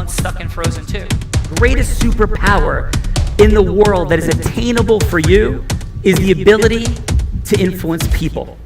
once stuck in Frozen 2. Greatest superpower in the world that is attainable for you is the ability to influence people.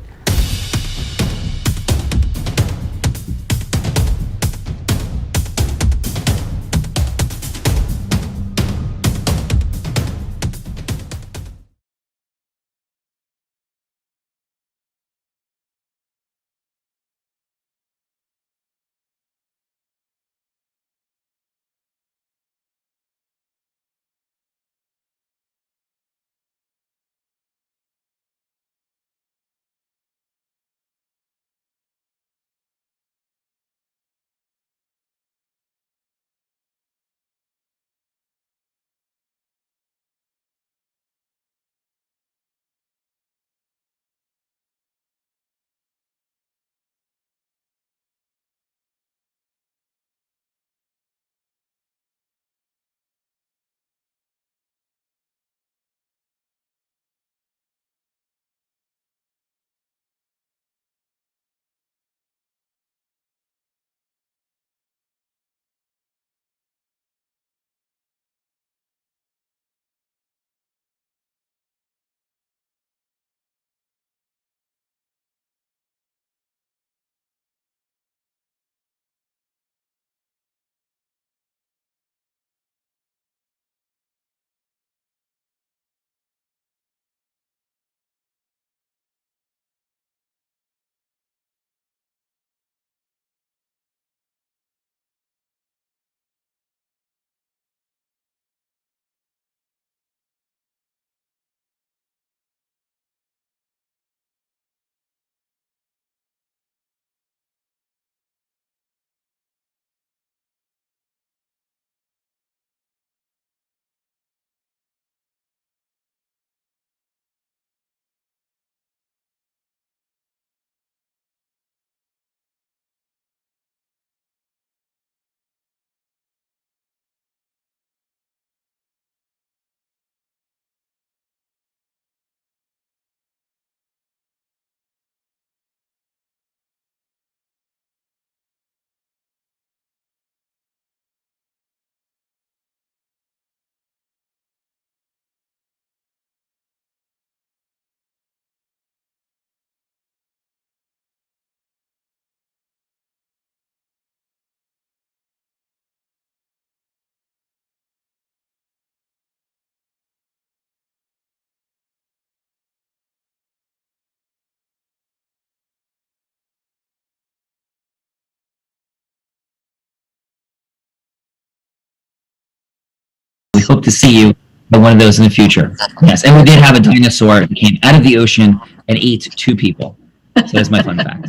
We hope to see you at one of those in the future. Yes, and we did have a dinosaur that came out of the ocean and ate 2 people. So that's my fun fact.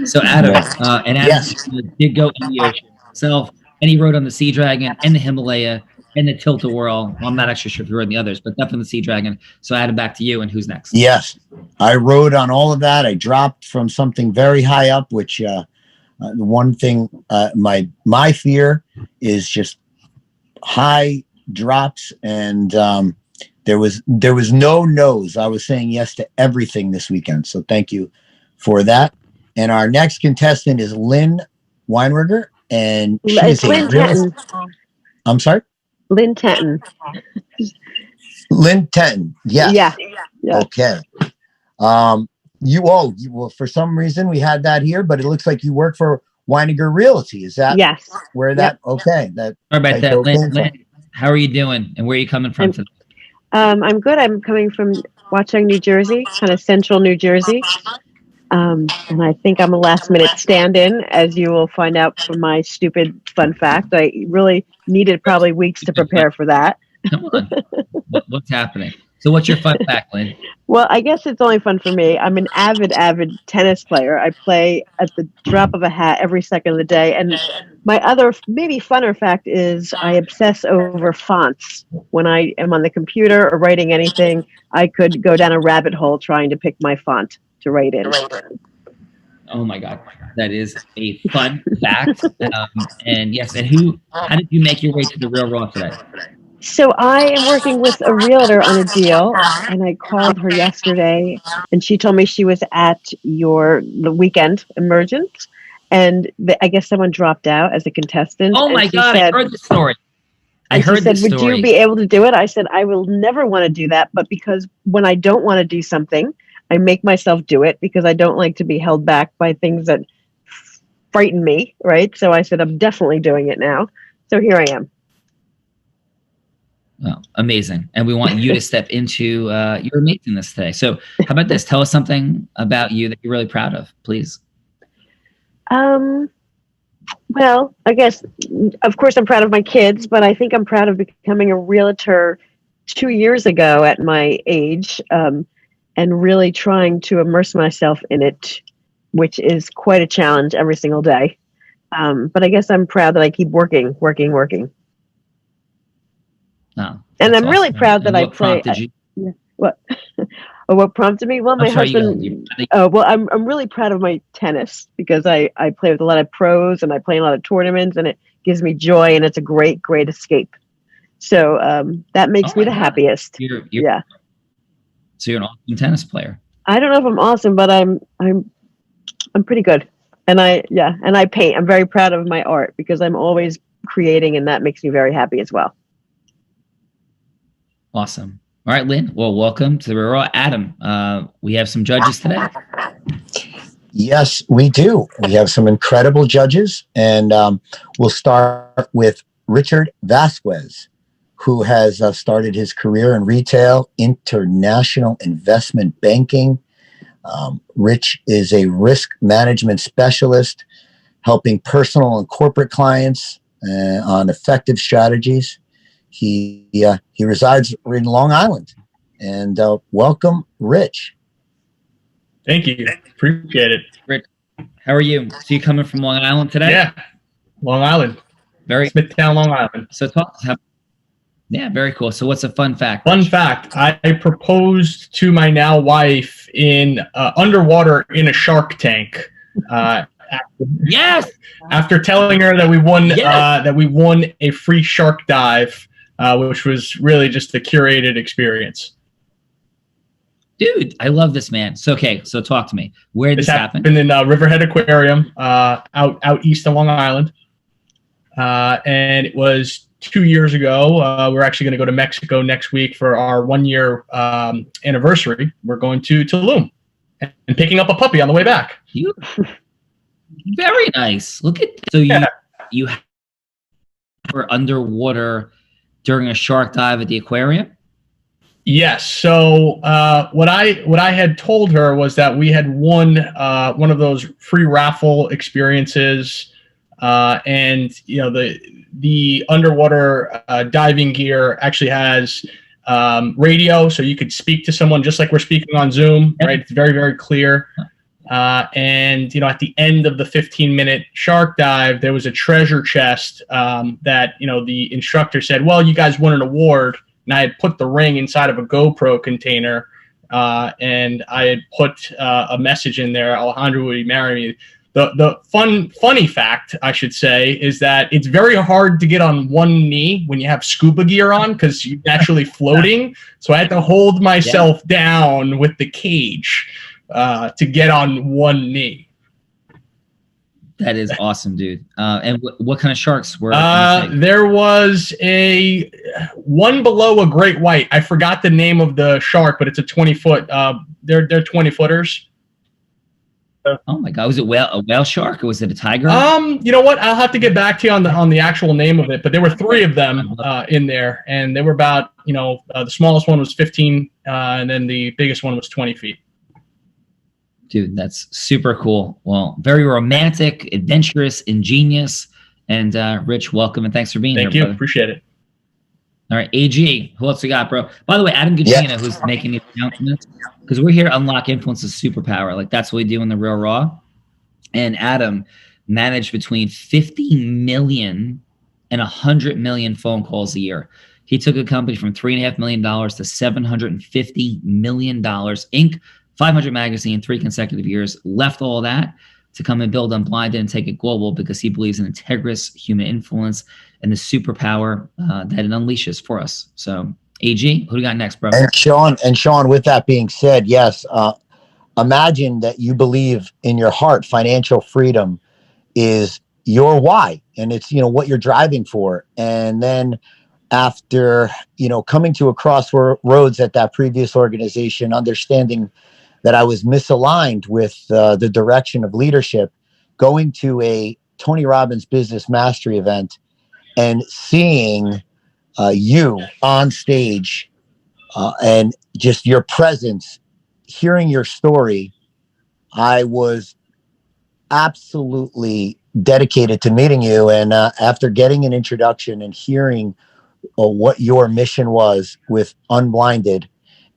So Adam, and Adam Yes. did go in the ocean himself, and he rode on the Sea Dragon and the Himalaya and the Tilt-A-Whirl. Well, I'm not actually sure if he rode on the others, but definitely the Sea Dragon. So Adam, back to you, and who's next? Yes, I rode on all of that. I dropped from something very high up, which the one thing, my fear is just high drops, and there was no no's. I was saying yes to everything this weekend, so thank you for that. And our next contestant is Lynn Weinberger, and she's Lynn Tenton. I'm sorry, Lynn Tenton. Lynn Tenton. Yes. Yeah. Okay. Well, for some reason we had that here, but it looks like you work for Weinberger Realty. Is that Yes. where that? Okay. That. Sorry about that, Lynn. How are you doing, and where are you coming from today? I'm good. I'm coming from Watchung, New Jersey, kind of central New Jersey. And I think I'm a last-minute stand-in, as you will find out from my stupid fun fact. I really needed probably weeks to prepare for that. Come on. What's happening? So what's your fun fact, Lynn? Well, I guess it's only fun for me. I'm an avid tennis player. I play at the drop of a hat every second of the day. And my other maybe funner fact is I obsess over fonts. When I am on the computer or writing anything, I could go down a rabbit hole trying to pick my font to write in. Oh my God, that is a fun fact. And yes, and how did you make your way to the Real Raw today? So I am working with a realtor on a deal, and I called her yesterday, and she told me she was at the weekend emergence, and I guess someone dropped out as a contestant. Oh and my she God, said, I heard the story. I and she heard said, the would story. you be able to do it? I said, I will never want to do that, but because when I don't want to do something, I make myself do it because I don't like to be held back by things that frighten me, right? So I said, I'm definitely doing it now. So here I am. Oh, amazing. And we want you to step into your amazingness today. So how about this? Tell us something about you that you're really proud of, please. Well, I guess, of course, I'm proud of my kids, but I think I'm proud of becoming a realtor 2 years ago at my age, and really trying to immerse myself in it, which is quite a challenge every single day. But I guess I'm proud that I keep working. Oh, And that's I'm really awesome. proud that And I what play. prompted you? What? Oh, what prompted me? Well, my I'm sorry, you go. husband. Oh, well, I'm really proud of my tennis because I play with a lot of pros and I play in a lot of tournaments and it gives me joy and it's a great escape. So that Oh makes me my the God. happiest. You're Yeah. So you're an awesome tennis player. I don't know if I'm awesome, but I'm pretty good. And I paint. I'm very proud of my art because I'm always creating and that makes me very happy as well. Awesome. All right, Lynn. Well, welcome to the Real Raw. Adam, we have some judges today. Yes, we do. We have some incredible judges, and we'll start with Richard Vasquez, who has started his career in retail, international investment banking. Rich is a risk management specialist, helping personal and corporate clients on effective strategies. He resides in Long Island, and welcome, Rich. Thank you. Appreciate it. Rich, how are you? So you coming from Long Island today? Yeah, Long Island. Very. Smithtown, Long Island. So talk. Yeah, very cool. So what's a fun fact? Fun fact, I proposed to my now wife in underwater in a shark tank. Yes. After telling her that we won Yes. a free shark dive, which was really just a curated experience. Dude, I love this man. So talk to me. Where did this happen? In Riverhead Aquarium, out east of Long Island, and it was 2 years ago. We're actually going to go to Mexico next week for our 1 year anniversary. We're going to Tulum and picking up a puppy on the way back. Very nice. Look at so you were underwater during a shark dive at the aquarium. Yes. So what I had told her was that we had won one of those free raffle experiences, and the underwater diving gear actually has radio, so you could speak to someone just like we're speaking on Zoom. Right? It's very, very clear. And at the end of the 15-minute shark dive, there was a treasure chest that the instructor said, "Well, you guys won an award." And I had put the ring inside of a GoPro container, and I had put a message in there, "Alejandro, will you marry me?" The funny fact, I should say, is that it's very hard to get on one knee when you have scuba gear on because you're naturally floating. So I had to hold myself down with the cage to get on one knee. That is awesome, dude. And what kind of sharks were? There was a one below a great white. I forgot the name of the shark, but it's a 20-foot. They're 20-footers. Oh my God! Was it a whale shark or was it a tiger? You know what? I'll have to get back to you on the actual name of it. But there were 3 of them in there, and they were about the smallest one was 15, and then the biggest one was 20 feet. Dude, that's super cool. Well, very romantic, adventurous, ingenious, and Rich, welcome and thanks for being here. Thank you. Brother. Appreciate it. All right, AG, who else we got, bro? By the way, Adam Gugino, who's making these announcements, because we're here to unlock influence's superpower. Like that's what we do in the Real Raw. And Adam managed between 50 million and 100 million phone calls a year. He took a company from $3.5 million to $750 million, Inc., 500 magazine, 3 consecutive years, left all that to come and build Unblinded and take it global because he believes in integrous human influence and the superpower that it unleashes for us. So, AG, who do we got next, bro? And Sean, with that being said, yes, imagine that you believe in your heart financial freedom is your why, and it's, what you're driving for. And then after, coming to a crossroads at that previous organization, understanding that I was misaligned with the direction of leadership, going to a Tony Robbins Business Mastery event and seeing you on stage and just your presence, hearing your story, I was absolutely dedicated to meeting you. And after getting an introduction and hearing what your mission was with Unblinded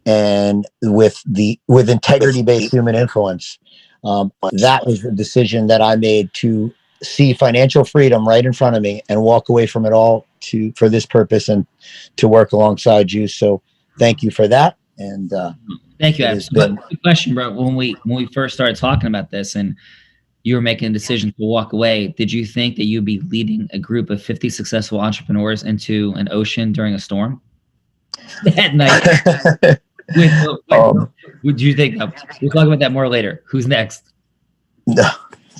and with integrity-based human influence, that was the decision that I made to see financial freedom right in front of me and walk away from it all for this purpose and to work alongside you. So thank you for that. And thank you. Good question, bro. When we first started talking about this and you were making a decision to walk away, did you think that you'd be leading a group of 50 successful entrepreneurs into an ocean during a storm at night? Would you think? We'll talk about that more later. Who's next? No.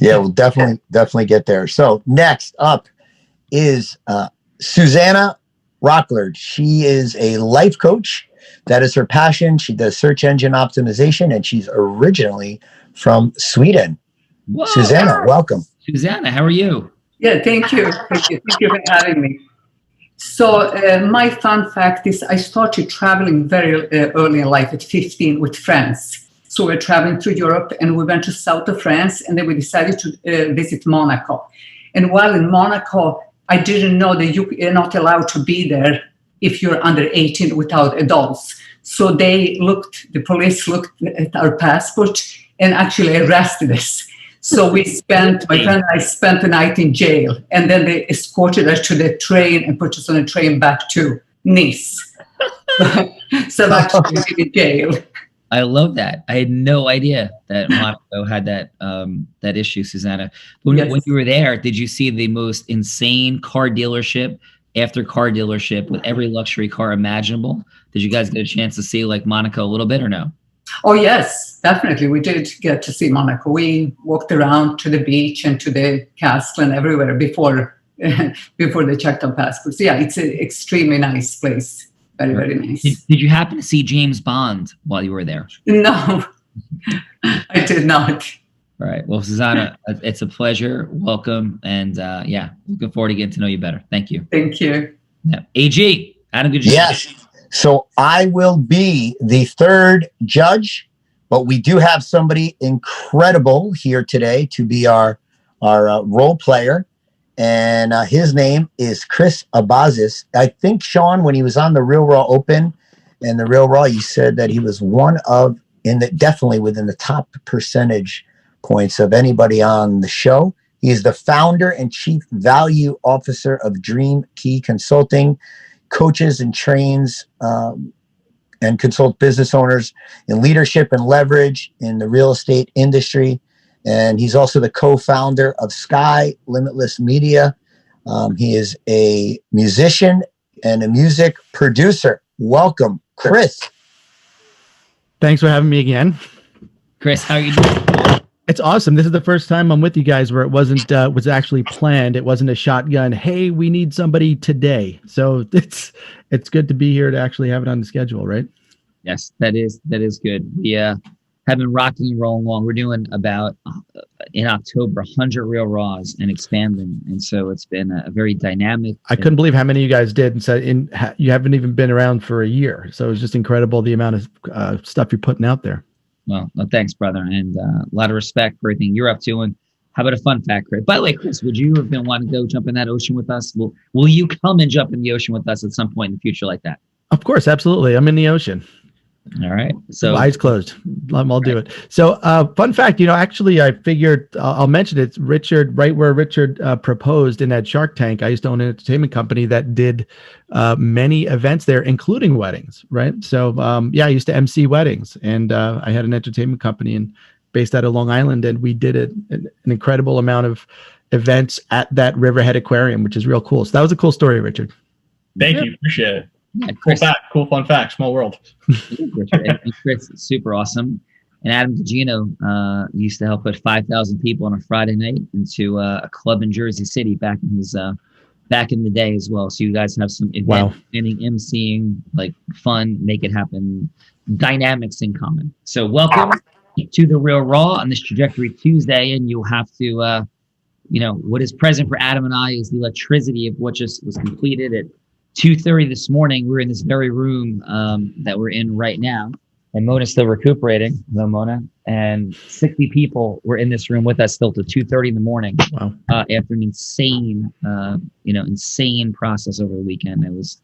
Yeah, we'll definitely get there. So next up is Susanna Rockler. She is a life coach. That is her passion. She does search engine optimization, and she's originally from Sweden. Whoa. Susanna, welcome. Susanna, how are you? Yeah, thank you. Thank you for having me. So my fun fact is I started traveling very early in life at 15 with friends. So we're traveling through Europe, and we went to south of France, and then we decided to visit Monaco. And while in Monaco, I didn't know that you're not allowed to be there if you're under 18 without adults. So the police looked at our passport and actually arrested us. So my friend and I spent the night in jail, and then they escorted us to the train and put us on a train back to Nice. So that's in jail. I love that. I had no idea that Monaco had that issue, Susanna. When you were there, did you see the most insane car dealership after car dealership with every luxury car imaginable? Did you guys get a chance to see like Monaco a little bit or no? Oh, yes, definitely. We did get to see Monaco. We walked around to the beach and to the castle and everywhere before they checked our passports. Yeah, it's an extremely nice place. Very, very nice. Did you happen to see James Bond while you were there? No, I did not. All right. Well, Susanna, it's a pleasure. Welcome. And looking forward to getting to know you better. Thank you. Thank you. Yeah. AG, Adam, good job. Yes. So I will be the third judge, but we do have somebody incredible here today to be our role player. And his name is Chris Abbasis. I think, Sean, when he was on the Real Raw Open and the Real Raw, you said that he was definitely within the top percentage points of anybody on the show. He is the founder and chief value officer of Dream Key Consulting, coaches and trains and consult business owners in leadership and leverage in the real estate industry. And he's also the co-founder of Sky Limitless Media. He is a musician and a music producer. Welcome, Chris. Thanks for having me again. Chris, how are you doing? It's awesome. This is the first time I'm with you guys where it was actually planned. It wasn't a shotgun. Hey, we need somebody today. So it's good to be here to actually have it on the schedule, right? Yes, that is good. We have been rocking and rolling along. We're doing about in October 100 Real Raws and expanding, and so it's been a very dynamic. I couldn't believe how many you guys did, and said you haven't even been around for a year. So it's just incredible the amount of stuff you're putting out there. Well, thanks, brother, and a lot of respect for everything you're up to. And how about a fun fact, Chris? By the way, Chris, would you have been wanting to go jump in that ocean with us? Will you come and jump in the ocean with us at some point in the future like that? Of course, absolutely. I'm in the ocean. All right. So eyes closed. I'll do it. So fun fact, actually I figured I'll mention it. Richard, right where Richard proposed in that Shark Tank, I used to own an entertainment company that did many events there, including weddings. Right. So I used to MC weddings, and I had an entertainment company and based out of Long Island, and we did an incredible amount of events at that Riverhead Aquarium, which is real cool. So that was a cool story, Richard. Thank you. Appreciate it. Yeah, Chris, cool fun fact, small world. Richard, and Chris, super awesome. And Adam Gugino used to help put 5,000 people on a Friday night into a club in Jersey City back in the day as well. So you guys have some event planning, emceeing, like fun, make it happen, dynamics in common. So welcome to The Real Raw on this Trajectory Tuesday. And you'll have to, what is present for Adam and I is the electricity of what just was completed at 2:30 this morning. We're in this very room that we're in right now. And Mona's still recuperating, no Mona. And 60 people were in this room with us still till 2:30 in the morning. Wow. After an insane process over the weekend. It was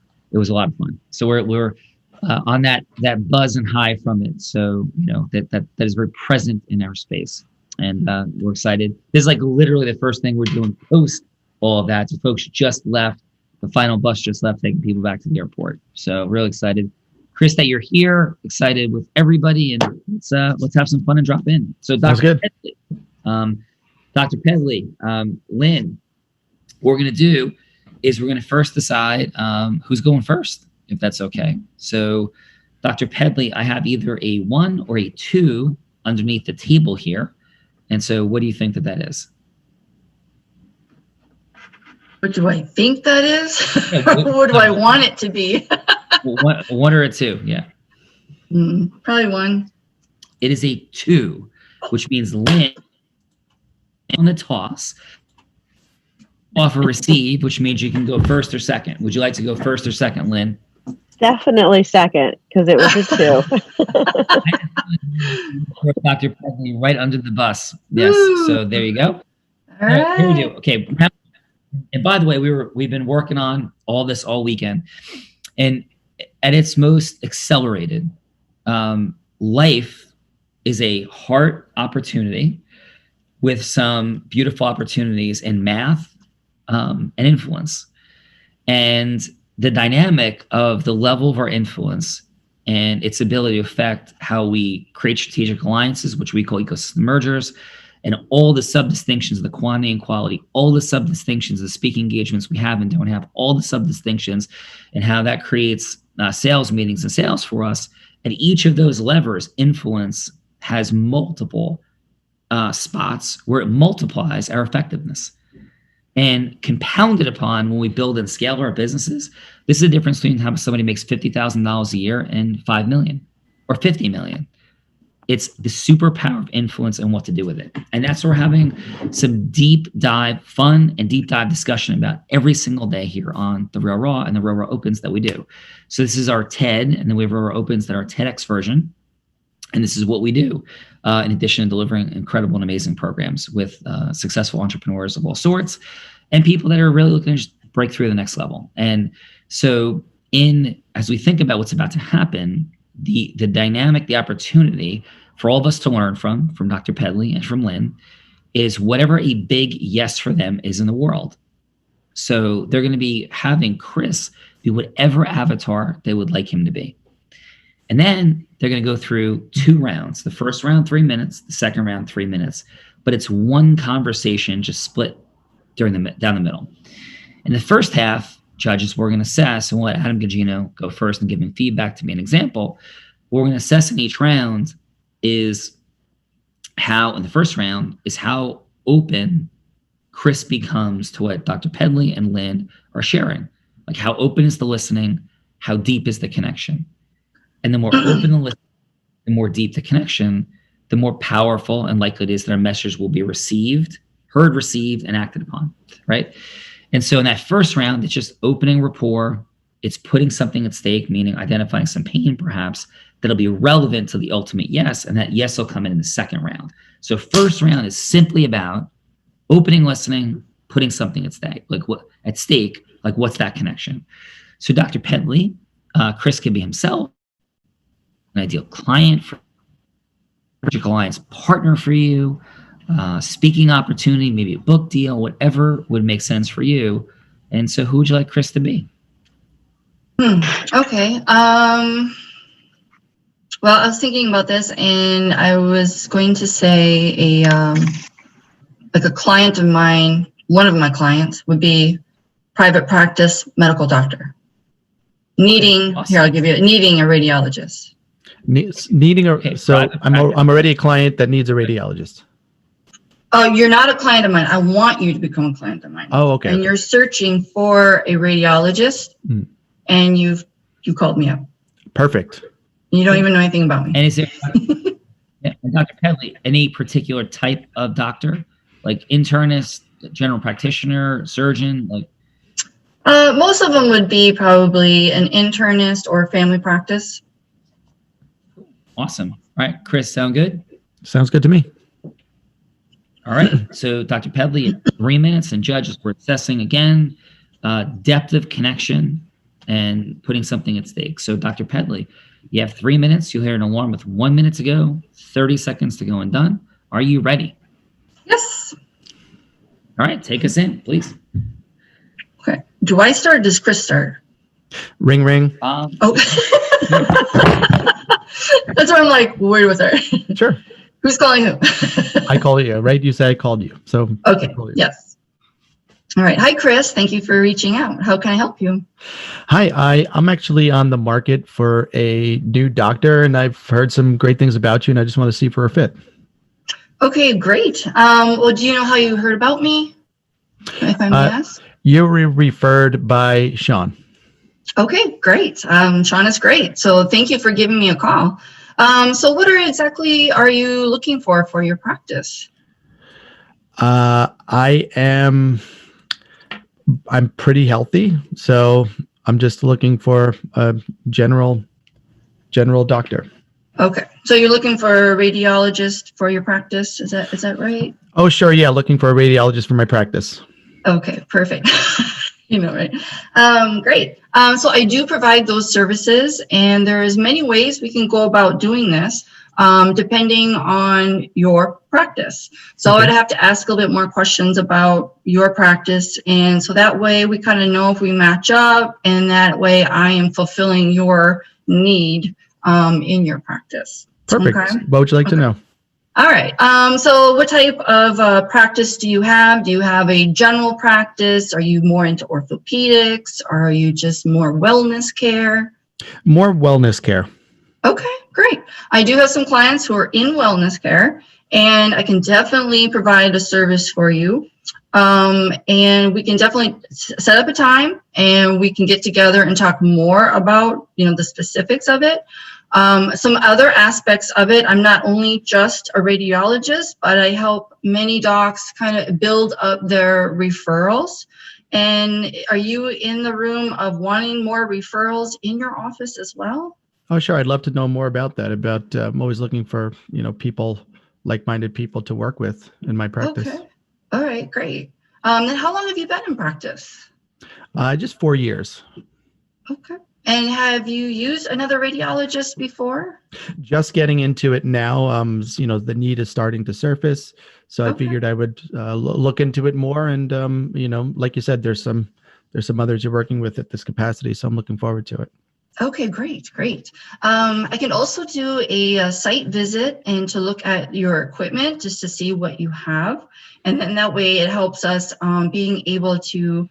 a lot of fun. So we're on that buzz and high from it. So, that is very present in our space. And we're excited. This is like literally the first thing we're doing post all of that. So folks just left. The final bus just left, taking people back to the airport. So really excited. Chris, that you're here, excited with everybody, and let's have some fun and drop in. So, Dr. Pedley, Lynn, what we're going to do is we're going to first decide who's going first, if that's okay. So, Dr. Pedley, I have either a 1 or a 2 underneath the table here. And so what do you think that is? What do I think that is? What do I want it to be? One or a 2, yeah. Probably 1. It is a 2, which means Lynn on the toss, off or receive, which means you can go first or second. Would you like to go first or second, Lynn? Definitely second, because it was a 2. Dr. Pedley right under the bus. Yes. So there you go. All right. Here we do. Okay. And by the way, we've been working on all this all weekend, and at its most accelerated, life is a heart opportunity with some beautiful opportunities in math and influence. And the dynamic of the level of our influence and its ability to affect how we create strategic alliances, which we call ecosystem mergers, and all the sub-distinctions of the quantity and quality, all the sub-distinctions of the speaking engagements we have and don't have, all the sub-distinctions, and how that creates sales meetings and sales for us. And each of those levers, influence, has multiple spots where it multiplies our effectiveness. And compounded upon when we build and scale our businesses, this is the difference between how somebody makes $50,000 a year and 5 million or 50 million. It's the superpower of influence and what to do with it. And that's what we're having some deep dive, fun and deep dive discussion about every single day here on The Real Raw and the Real Raw Opens that we do. So this is our TED, and then we have Real Raw Opens that are our TEDx version. And this is what we do in addition to delivering incredible and amazing programs with successful entrepreneurs of all sorts and people that are really looking to just break through the next level. And so as we think about what's about to happen, the dynamic, the opportunity for all of us to learn from Dr. Pedley and from Lynn is whatever a big yes for them is in the world. So they're going to be having Chris be whatever avatar they would like him to be. And then they're going to go through 2 rounds. The first round, 3 minutes. The second round, 3 minutes. But it's one conversation just split down the middle. In the first half, judges were going to assess, and we'll let Adam Gugino go first and give him feedback to be an example. What we're going to assess in each round is how open Chris becomes to what Dr. Pedley and Lynn are sharing. Like, how open is the listening? How deep is the connection? And the more open the listening, the more deep the connection, the more powerful and likely it is that our message will be heard, received, and acted upon, right? And so in that first round, it's just opening rapport. It's putting something at stake, meaning identifying some pain, perhaps, that'll be relevant to the ultimate yes, and that yes will come in the second round. So first round is simply about opening listening, putting something at stake, like what's that connection? So Dr. Pedley, Chris can be himself, an ideal client for strategic alliance partner for you, speaking opportunity, maybe a book deal, whatever would make sense for you. And so who would you like Chris to be? Okay. Well, I was thinking about this, and I was going to say a client of mine, one of my clients would be private practice medical doctor needing, awesome. needing a radiologist. Needing a Okay, so private I'm practice. I'm already a client that needs a radiologist. You're not a client of mine. I want you to become a client of mine. Oh, okay. And okay. you're searching for a radiologist, and you called me up. Perfect. You don't even know anything about me. And is there, yeah, and Dr. Pedley, any particular type of doctor, like internist, general practitioner, surgeon, like? Most of them would be probably an internist or family practice. Awesome. All right, Chris, sound good? Sounds good to me. All right. So Dr. Pedley, 3 minutes, and judges, we're assessing again depth of connection and putting something at stake. So Dr. Pedley, you have 3 minutes. You'll hear an alarm with 1 minute to go, 30 seconds to go and done. Are you ready? Yes. All right, take us in, please. Okay. Do I start or does Chris start? Ring, ring. Oh. That's why I'm like, wait with her. Sure. Who's calling who? I called you, right? You said I called you. So Okay. I called you. Yes. All right. Hi, Chris. Thank you for reaching out. How can I help you? Hi, I'm actually on the market for a new doctor, and I've heard some great things about you, and I just want to see if we're a fit. Okay, great. Well, do you know how you heard about me? If I may ask. You were referred by Sean. Okay, great. Sean is great. So thank you for giving me a call. So what exactly are you looking for your practice? I'm pretty healthy, so I'm just looking for a general doctor. Okay, so you're looking for a radiologist for your practice. Is that right? Oh, sure. Yeah. Looking for a radiologist for my practice. Okay, perfect. You know, right? Great. So I do provide those services, and there's many ways we can go about doing this, depending on your practice. So Okay. I'd have to ask a little bit more questions about your practice, and so that way we kind of know if we match up, and that way I am fulfilling your need in your practice. Perfect. Okay. What would you like to know? All right. So what type of practice do you have? Do you have a general practice? Are you more into orthopedics? Or are you just more wellness care? More wellness care. Okay, great. I do have some clients who are in wellness care, and I can definitely provide a service for you. And we can definitely set up a time, and we can get together and talk more about, the specifics of it. Some other aspects of it, I'm not only just a radiologist, but I help many docs kind of build up their referrals. And are you in the room of wanting more referrals in your office as well? Oh, sure. I'd love to know more about that. I'm always looking for, people, like-minded people to work with in my practice. Okay. All right, great. Then how long have you been in practice? Just 4 years. Okay. And have you used another radiologist before? Just getting into it now. The need is starting to surface. So I figured I would look into it more. And, like you said, there's some others you're working with at this capacity. So I'm looking forward to it. Okay, great. I can also do a site visit and to look at your equipment just to see what you have. And then that way it helps us being able to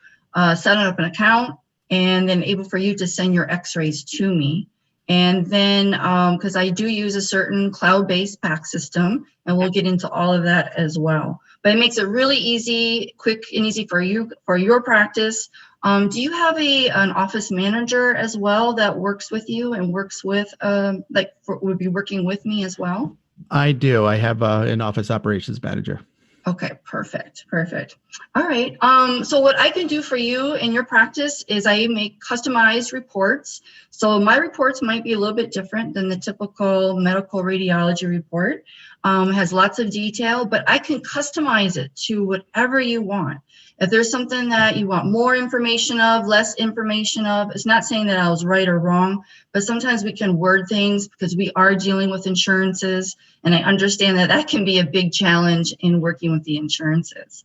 set up an account and then able for you to send your x-rays to me. And then, because I do use a certain cloud-based PAC system, and we'll get into all of that as well. But it makes it really easy, quick and easy for you, for your practice. Do you have an office manager as well that works with you and works with, would be working with me as well? I do. I have an office operations manager. Okay, perfect. All right. So what I can do for you in your practice is I make customized reports. So my reports might be a little bit different than the typical medical radiology report. It has lots of detail, but I can customize it to whatever you want. If there's something that you want more information of, less information of, it's not saying that I was right or wrong, but sometimes we can word things because we are dealing with insurances. And I understand that can be a big challenge in working with the insurances.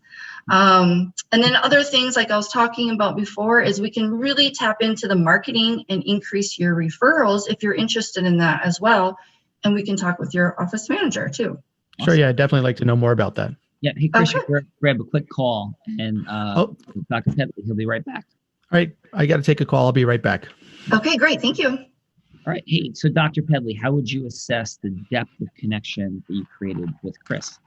And then other things like I was talking about before is we can really tap into the marketing and increase your referrals if you're interested in that as well. And we can talk with your office manager too. Sure. Yeah, I'd definitely like to know more about that. Yeah, hey, Chris, Okay. you grab a quick call, and Dr. Pedley, he'll be right back. All right. I got to take a call. I'll be right back. Okay, great. Thank you. All right. Hey, so Dr. Pedley, how would you assess the depth of connection that you created with Chris?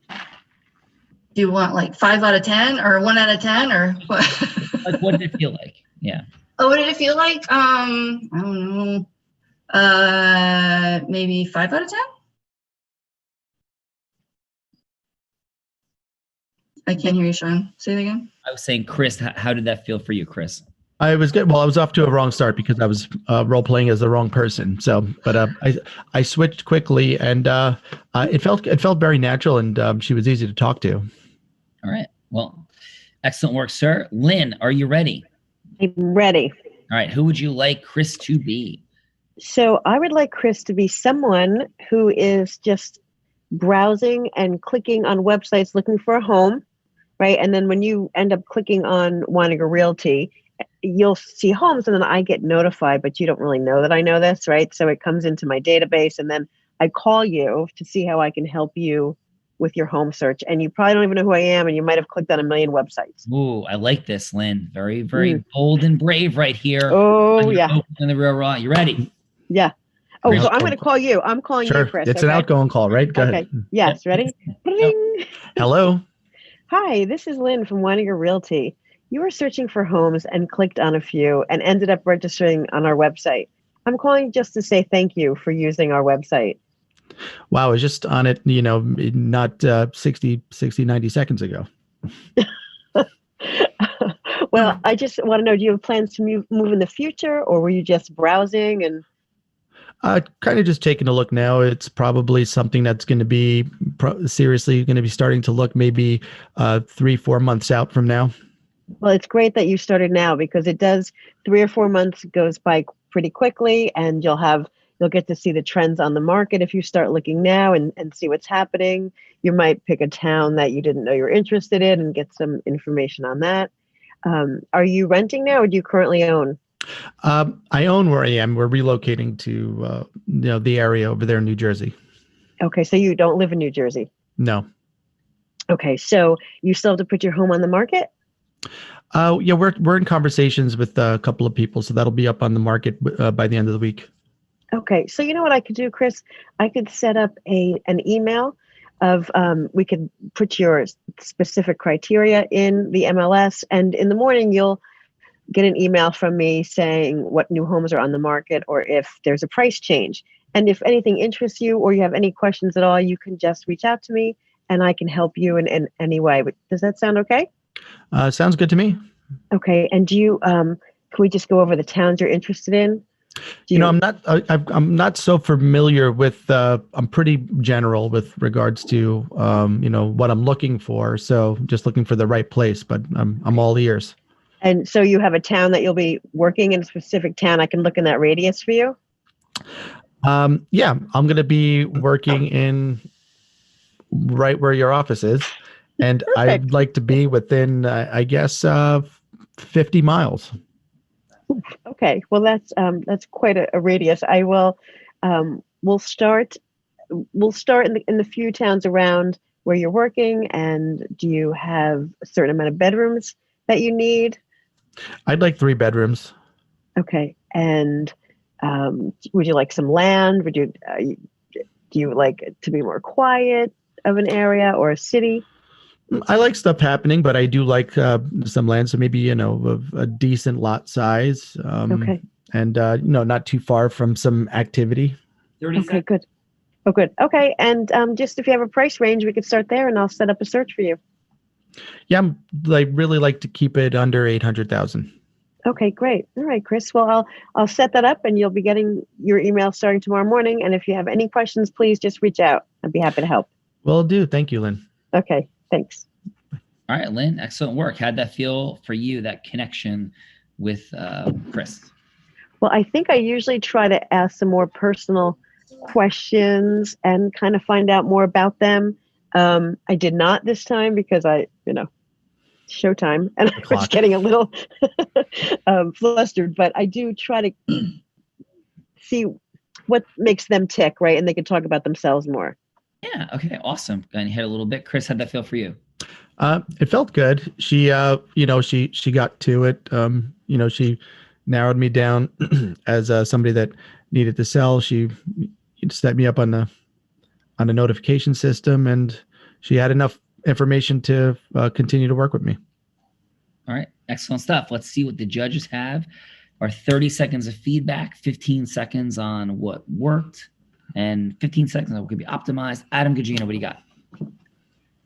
Do you want like 5 out of 10 or 1 out of 10 or what? Like, what did it feel like? Yeah. Oh, what did it feel like? I don't know. Maybe 5 out of 10. I can't hear you, Sean. Say it again. I was saying, Chris, how did that feel for you, Chris? I was good. Well, I was off to a wrong start because I was role playing as the wrong person. So, but I switched quickly, and it felt very natural, and she was easy to talk to. All right. Well, excellent work, sir. Lynn, are you ready? I'm ready. All right. Who would you like Chris to be? So I would like Chris to be someone who is just browsing and clicking on websites looking for a home, right? And then when you end up clicking on Weinberger Realty, you'll see homes, and then I get notified, but you don't really know that I know this, right? So it comes into my database, and then I call you to see how I can help you with your home search. And you probably don't even know who I am, and you might have clicked on a million websites. Ooh, I like this, Lynn. Very, very bold and brave right here. Oh, yeah. In the real raw. You ready? Yeah. Oh, Real so I'm going to call you. I'm calling Sure, you, Chris. it's an outgoing call, right? Go ahead. Yes, ready? Bling. Hello. Hi, this is Lynn from Weinberger Realty. You were searching for homes and clicked on a few and ended up registering on our website. I'm calling just to say thank you for using our website. Wow, I was just on it, not 60, 90 seconds ago. Well, I just want to know, do you have plans to move in the future, or were you just browsing? And kind of just taking a look now. It's probably something that's going to be seriously going to be starting to look maybe 3-4 months out from now. Well, it's great that you started now, because it does 3 or 4 months goes by pretty quickly, and you'll get to see the trends on the market if you start looking now and see what's happening. You might pick a town that you didn't know you were interested in and get some information on that. Are you renting now, or do you currently own? I own where I am. We're relocating to the area over there in New Jersey. Okay, so you don't live in New Jersey? No. Okay, so you still have to put your home on the market? Yeah, we're in conversations with a couple of people, so that'll be up on the market by the end of the week. Okay, so you know what I could do, Chris? I could set up an email of we could put your specific criteria in the MLS, and in the morning you'll get an email from me saying what new homes are on the market, or if there's a price change. And if anything interests you, or you have any questions at all, you can just reach out to me, and I can help you in any way. Does that sound okay? Sounds good to me. Okay, and do you? Can we just go over the towns you're interested in? I'm not so familiar with. I'm pretty general with regards to what I'm looking for. So just looking for the right place, but I'm all ears. And so you have a town that you'll be working in, a specific town. I can look in that radius for you. Yeah, I'm going to be working in right where your office is, and Perfect. I'd like to be within, I guess, 50 miles. Okay, well that's quite a radius. I will. We'll start in the few towns around where you're working. And do you have a certain amount of bedrooms that you need? I'd like 3 bedrooms. Okay, and would you like some land? Do you like it to be more quiet of an area, or a city? I like stuff happening, but I do like some land. So maybe, a decent lot size. Okay. And, not too far from some activity. Okay, good. Oh, good. Okay. And just if you have a price range, we could start there, and I'll set up a search for you. Yeah, I really like to keep it under 800,000. Okay, great. All right, Chris. Well, I'll set that up, and you'll be getting your email starting tomorrow morning. And if you have any questions, please just reach out. I'd be happy to help. Will do. Thank you, Lynn. Okay, thanks. All right, Lynn, excellent work. How'd that feel for you, that connection with Chris? Well, I think I usually try to ask some more personal questions and kind of find out more about them. I did not this time because showtime, and I was getting a little flustered, but I do try to see what makes them tick, right? And they can talk about themselves more. Yeah, okay, awesome. Going ahead a little bit. Chris, how'd that feel for you? It felt good. She got to it. narrowed me down as somebody that needed to sell. She set me up on the notification system, and she had enough information to continue to work with me. All right, excellent stuff. Let's see what the judges have. Our 30 seconds of feedback, 15 seconds on what worked, and 15 seconds on what could be optimized. Adam Gugino, what do you got?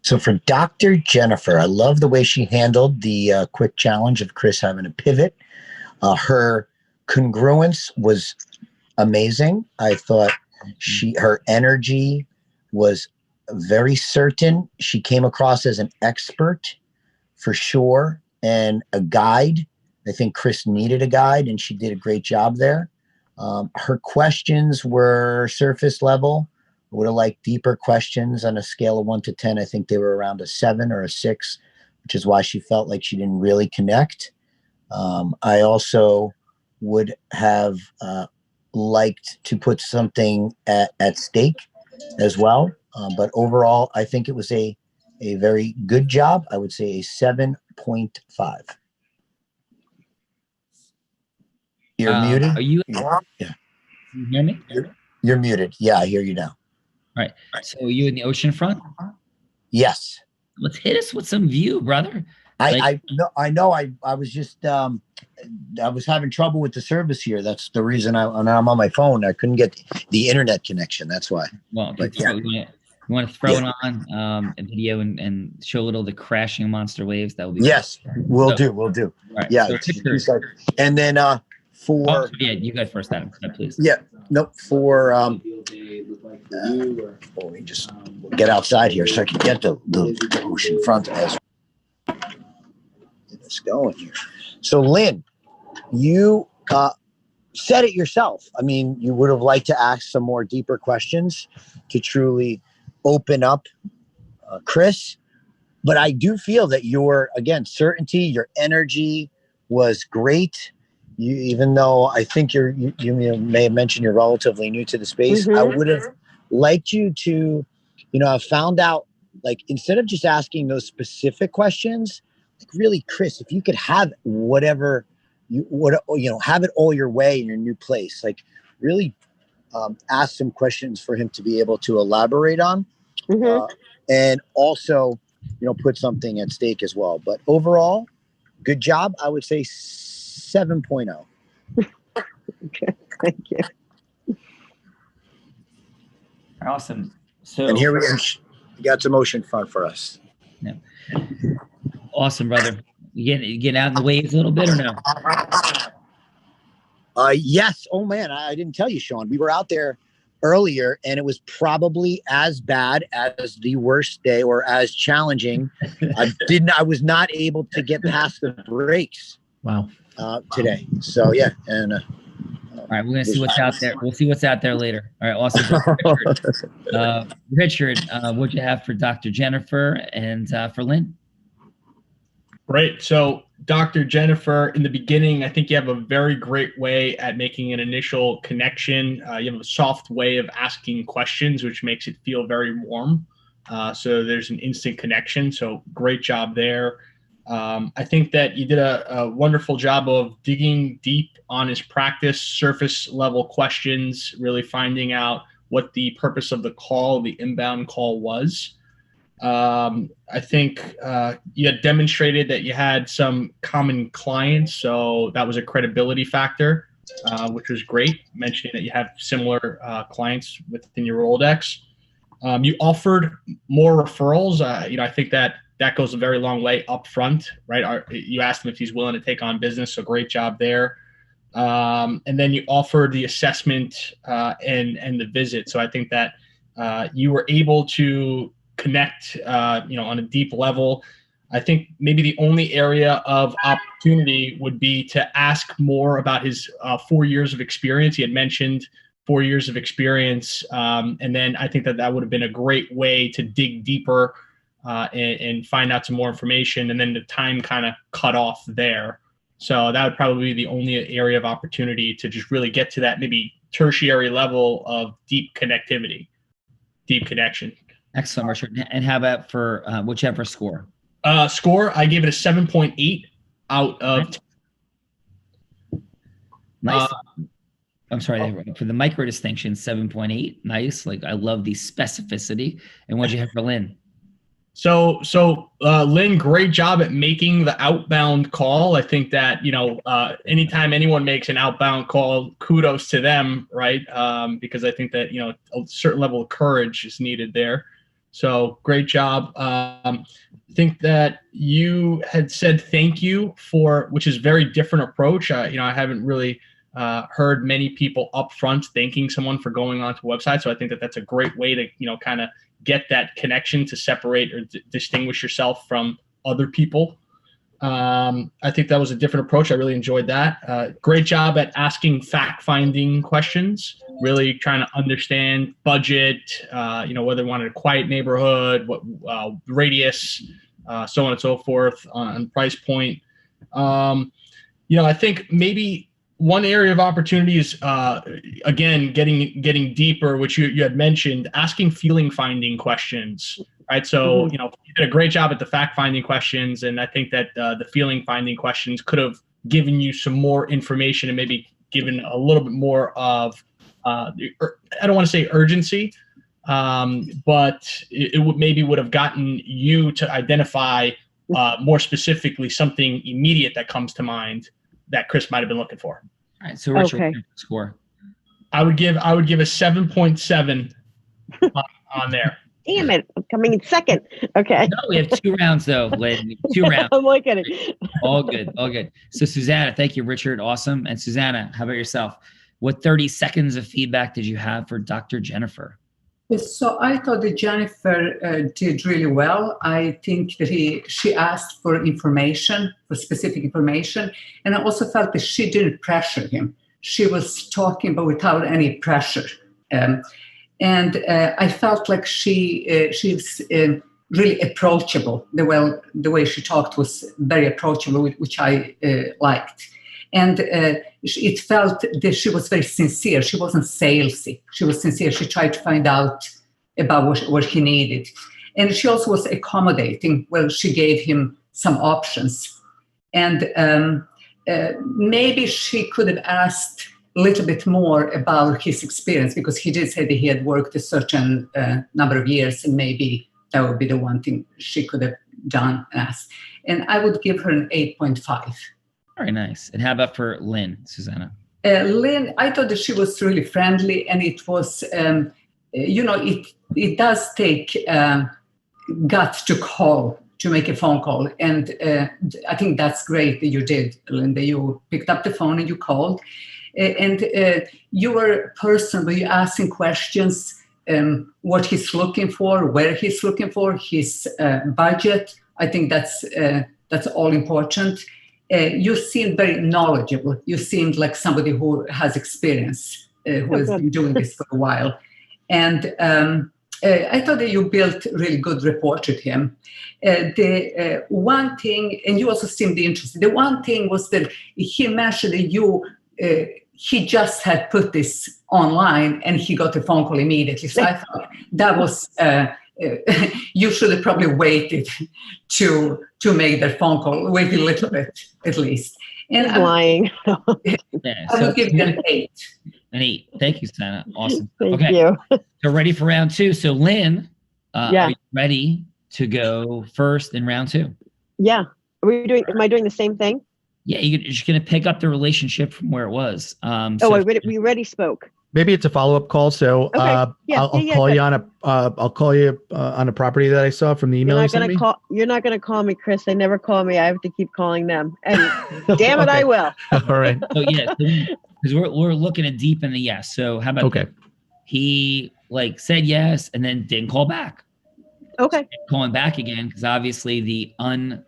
So for Dr. Jennifer, I love the way she handled the quick challenge of Chris having a pivot. Her congruence was amazing. I thought her energy was very certain. She came across as an expert for sure, and a guide. I think Chris needed a guide, and she did a great job there. Her questions were surface level. I would have liked deeper questions on a scale of 1 to 10. I think they were around a 7 or a 6, which is why she felt like she didn't really connect. I also would have liked to put something at stake as well. But overall, I think it was a very good job. I would say a 7.5. You're muted. Are you? Yeah. You hear me? You're muted. Yeah, I hear you now. All right. So are you in the ocean front? Yes. Let's hit us with some view, brother. I know. I was just I was having trouble with the service here. That's the reason I'm on my phone. I couldn't get the internet connection. That's why. Well, but, yeah. you want to throw it on a video and show a little of the crashing monster waves? That would be yes. We'll do. All right, Yeah. so and then for yeah, you guys first, Adam, please. Yeah. Nope. For let me just get outside here so I can get the ocean front as get this going here. So Lynn, you said it yourself. I mean, you would have liked to ask some more deeper questions to truly open up Chris, but I do feel that your certainty, your energy was great. You, even though I think you may have mentioned you're relatively new to the space, I would have liked you to, have found out, like, instead of just asking those specific questions, like, really, Chris, if you could have whatever have it all your way in your new place, like, really ask some questions for him to be able to elaborate on, and also, put something at stake as well. But overall, good job. I would say 7.0. Okay, thank you. Awesome. So, and here we got some ocean front for us. Yeah. Awesome, brother. You get out in the waves a little bit or no? Yes. Oh man, I didn't tell you, Sean. We were out there earlier, and it was probably as bad as the worst day, or as challenging. I was not able to get past the brakes. Wow. Today. So yeah, and all right, we're gonna see what's out there. We'll see what's out there later. All right, awesome. Richard, what'd you have for Dr. Jennifer and for Lynn? Great. So Dr. Jennifer, in the beginning, I think you have a very great way at making an initial connection. You have a soft way of asking questions, which makes it feel very warm. So there's an instant connection. So great job there. I think that you did a wonderful job of digging deep on his practice, surface level questions, really finding out what the purpose of the call, the inbound call was. I think you had demonstrated that you had some common clients, so that was a credibility factor, which was great, mentioning that you have similar clients within your Rolodex. You offered more referrals. I think that goes a very long way up front, right? You asked him if he's willing to take on business, so great job there. And then you offered the assessment and the visit. So I think that you were able to connect, on a deep level. I think maybe the only area of opportunity would be to ask more about his 4 years of experience. He had mentioned 4 years of experience. And then I think that would have been a great way to dig deeper and find out some more information, and then the time kind of cut off there. So that would probably be the only area of opportunity to just really get to that maybe tertiary level of deep connectivity, deep connection. Excellent, Richard. And how about for whichever score? Score, I gave it a 7.8 out of 10. Nice. I'm sorry, for the micro distinction, 7.8. Nice. Like, I love the specificity. And what'd you have for Lynn? So Lynn, great job at making the outbound call. I think that, anytime anyone makes an outbound call, kudos to them, right? Because I think that, a certain level of courage is needed there. So great job. I think that you had said thank you for, which is very different approach. I haven't really heard many people upfront thanking someone for going onto a website. So I think that that's a great way to, kind of get that connection to separate or distinguish yourself from other people. I think that was a different approach. I really enjoyed that. Great job at asking fact-finding questions, really trying to understand budget, whether they wanted a quiet neighborhood, what radius, so on and so forth, on price point. I think maybe one area of opportunity is, again, getting deeper, which you had mentioned, asking feeling finding questions, right? So, you did a great job at the fact finding questions. And I think that the feeling finding questions could have given you some more information and maybe given a little bit more of, I don't want to say urgency, but it would have gotten you to identify more specifically something immediate that comes to mind that Chris might have been looking for. All right, so Richard, Okay. Score. I would give a 7.7 on there. Damn it! I'm coming in second. Okay. No, we have 2 rounds though, Lynn. 2 rounds. I'm like it. All good, all good. So Susanna, thank you, Richard. Awesome. And Susanna, how about yourself? What 30 seconds of feedback did you have for Dr. Jennifer? So I thought that Jennifer did really well. I think that she asked for information, for specific information. And I also felt that she didn't pressure him. She was talking, but without any pressure. And I felt like she was really approachable. The way she talked was very approachable, which I liked. And it felt that she was very sincere. She wasn't salesy. She was sincere. She tried to find out about what he needed. And she also was accommodating. Well, she gave him some options. And maybe she could have asked a little bit more about his experience, because he did say that he had worked a certain number of years, and maybe that would be the one thing she could have done and asked. And I would give her an 8.5. Very nice. And how about for Lynn, Susanna? Lynn, I thought that she was really friendly, and it was, it does take guts to make a phone call. And I think that's great that you did, Lynn, that you picked up the phone and you called. And you were personal, you asking questions, what he's looking for, where he's looking for, his budget. I think that's all important. You seemed very knowledgeable. You seemed like somebody who has experience, who has been doing this for a while. And I thought that you built a really good rapport with him. The one thing, and you also seemed interested, the one thing was that he mentioned that he just had put this online and he got a phone call immediately. So I thought that was, you should have probably waited to make that phone call, wait a little bit at least. And He's lying. Yeah, I would give it an 8. An 8. Thank you, Susanna. Awesome. Thank Okay. you. So ready for round 2. So Lynn, Yeah. are you ready to go first in round 2? Yeah. Am I doing the same thing? Yeah, you're just going to pick up the relationship from where it was. We already spoke. Maybe it's a follow-up call. So Okay. I'll call you on a property that I saw from the email you sent me. You're not gonna call me, Chris. They never call me. I have to keep calling them. And damn it, Okay. I will. All right. So yeah, because we're looking at deep in the yes. So how about Okay. he said yes and then didn't call back. Okay. Calling back again because obviously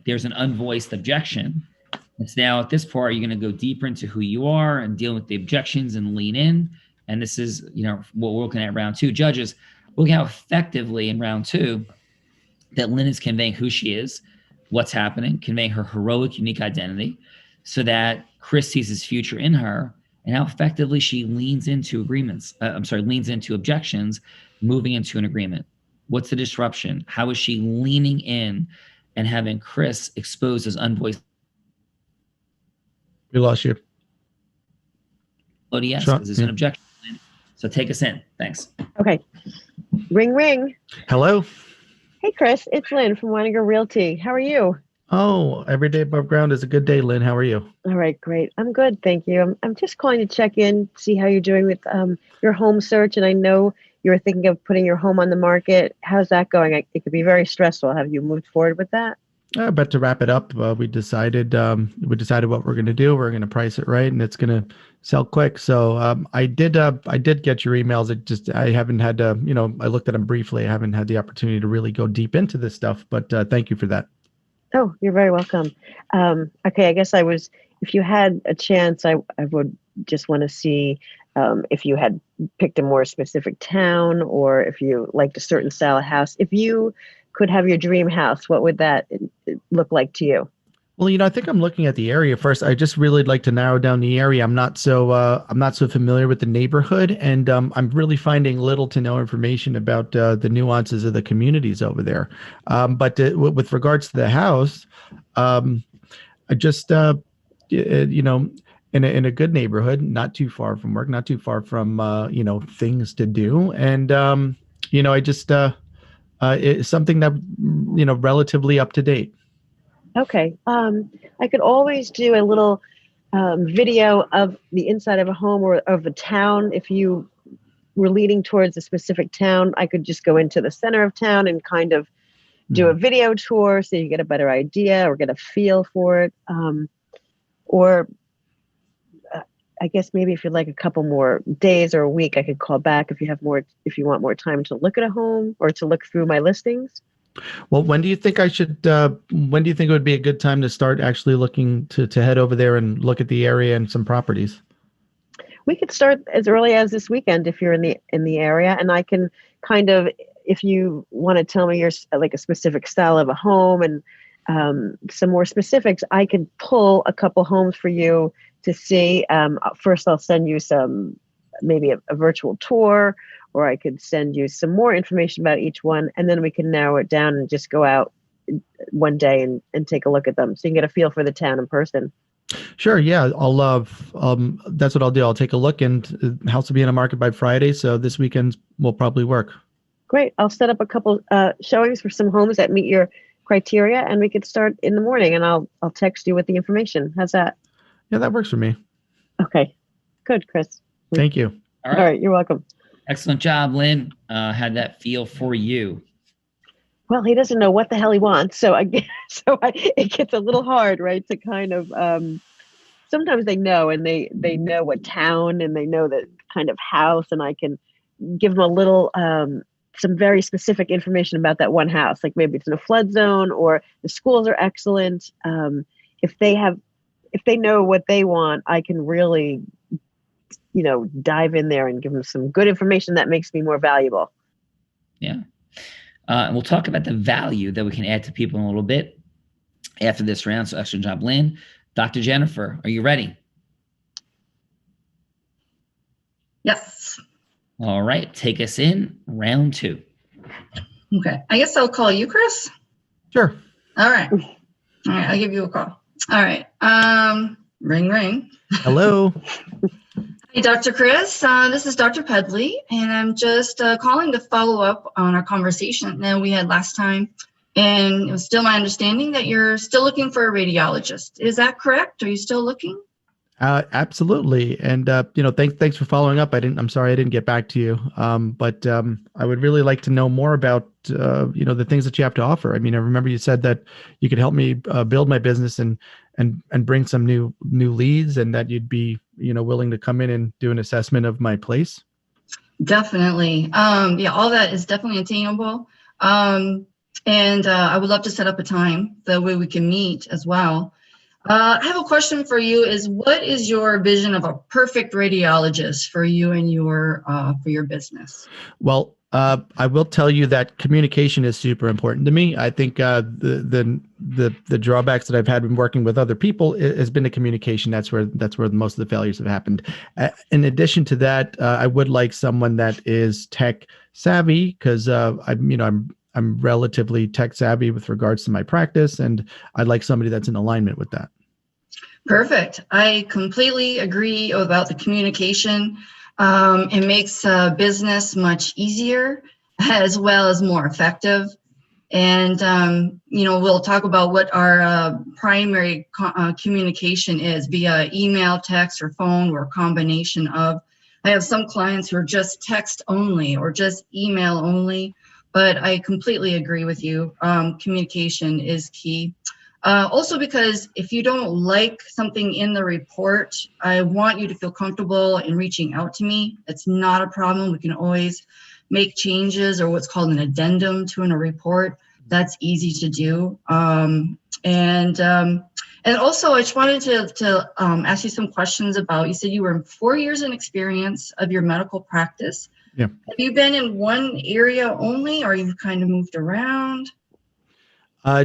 there's an unvoiced objection. It's now at this part you're going to go deeper into who you are and deal with the objections and lean in. And this is what we're looking at round 2. Judges, look how effectively in round 2 that Lynn is conveying who she is, what's happening, conveying her heroic, unique identity, so that Chris sees his future in her, and how effectively she leans into leans into objections, moving into an agreement. What's the disruption? How is she leaning in and having Chris expose his unvoiced? We lost you. Vote yes, Sure. because there's an objection. So take us in. Thanks. Okay. Ring, ring. Hello. Hey, Chris. It's Lynn from Weinberger Realty. How are you? Oh, every day above ground is a good day, Lynn. How are you? All right, great. I'm good, thank you. I'm just calling to check in, see how you're doing with your home search. And I know you were thinking of putting your home on the market. How's that going? It could be very stressful. Have you moved forward with that? But to wrap it up, we decided what we're going to do. We're going to price it right, and it's going to sell quick. So I did get your emails. I haven't had to, I looked at them briefly. I haven't had the opportunity to really go deep into this stuff. But thank you for that. Oh, you're very welcome. Okay, I guess if you had a chance, I would just want to see if you had picked a more specific town or if you liked a certain style of house. If you could have your dream house, what would that look like to you? Well, I think I'm looking at the area first. I just really like to narrow down the area. I'm not so familiar with the neighborhood, and I'm really finding little to no information about the nuances of the communities over there. But with regards to the house, I just in a good neighborhood, not too far from work, not too far from things to do, and I just it's something that relatively up to date. Okay. I could always do a little video of the inside of a home or of a town. If you were leading towards a specific town, I could just go into the center of town and kind of do a video tour so you get a better idea or get a feel for it. Or I guess maybe if you'd like a couple more days or a week, I could call back if you want more time to look at a home or to look through my listings. Well, when do you think when do you think it would be a good time to start actually looking to head over there and look at the area and some properties? We could start as early as this weekend if you're in the area, and I can kind of, if you want to tell me like a specific style of a home and some more specifics, I can pull a couple homes for you to see. First, I'll send you maybe a virtual tour, or I could send you some more information about each one, and then we can narrow it down and just go out one day and take a look at them so you can get a feel for the town in person. Sure. Yeah. That's what I'll do. I'll take a look, and the house will be in the market by Friday. So this weekend will probably work. Great. I'll set up a couple showings for some homes that meet your criteria, and we could start in the morning, and I'll text you with the information. How's that? Yeah, that works for me. Okay. Good, Chris. Thank you. All right. You're welcome. Excellent job, Lynn. How'd that feel for you? Well, he doesn't know what the hell he wants, it gets a little hard, right? To kind of sometimes they know, and they know what town, and they know the kind of house, and I can give them a little some very specific information about that one house, like maybe it's in a flood zone or the schools are excellent. If they know what they want, I can really dive in there and give them some good information that makes me more valuable. Yeah. And we'll talk about the value that we can add to people in a little bit after this round. So excellent job, Lynn. Dr. Jennifer, are you ready? Yes. All right. Take us in round 2. Okay. I guess I'll call you, Chris. Sure. All right. I'll give you a call. All right. Ring, ring. Hello. Hey, Dr. Chris. This is Dr. Pedley, and I'm just calling to follow up on our conversation that we had last time. And it was still my understanding that you're still looking for a radiologist. Is that correct? Are you still looking? Absolutely. And, thanks for following up. I'm sorry I didn't get back to you. But I would really like to know more about, the things that you have to offer. I mean, I remember you said that you could help me build my business and bring some new leads, and that you'd be, willing to come in and do an assessment of my place. Definitely. Yeah, all that is definitely attainable. And I would love to set up a time that way we can meet as well. I have a question for you is what is your vision of a perfect radiologist for you and for your business? Well, I will tell you that communication is super important to me. I think the drawbacks that I've had when working with other people has been the communication. That's where most of the failures have happened. In addition to that, I would like someone that is tech savvy, because I'm relatively tech savvy with regards to my practice, and I'd like somebody that's in alignment with that. Perfect. I completely agree about the communication. It makes business much easier as well as more effective. And, we'll talk about what our primary communication is via email, text, or phone, or a combination of. I have some clients who are just text only or just email only, but I completely agree with you. Communication is key. Also, because if you don't like something in the report, I want you to feel comfortable in reaching out to me. It's not a problem. We can always make changes or what's called an addendum to a report. That's easy to do. And also, I just wanted to ask you some questions about, you said you were 4 years in experience of your medical practice. Yeah. Have you been in one area only, or you've kind of moved around?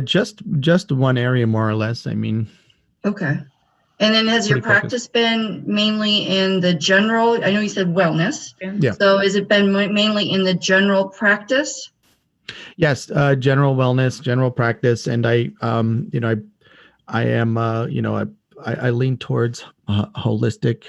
Just one area, more or less. I mean. Okay. And then has your Pretty focused. practice been mainly in the general, I know you said wellness. Yeah. So has it been mainly in the general practice? Yes, general wellness, general practice, and I lean towards holistic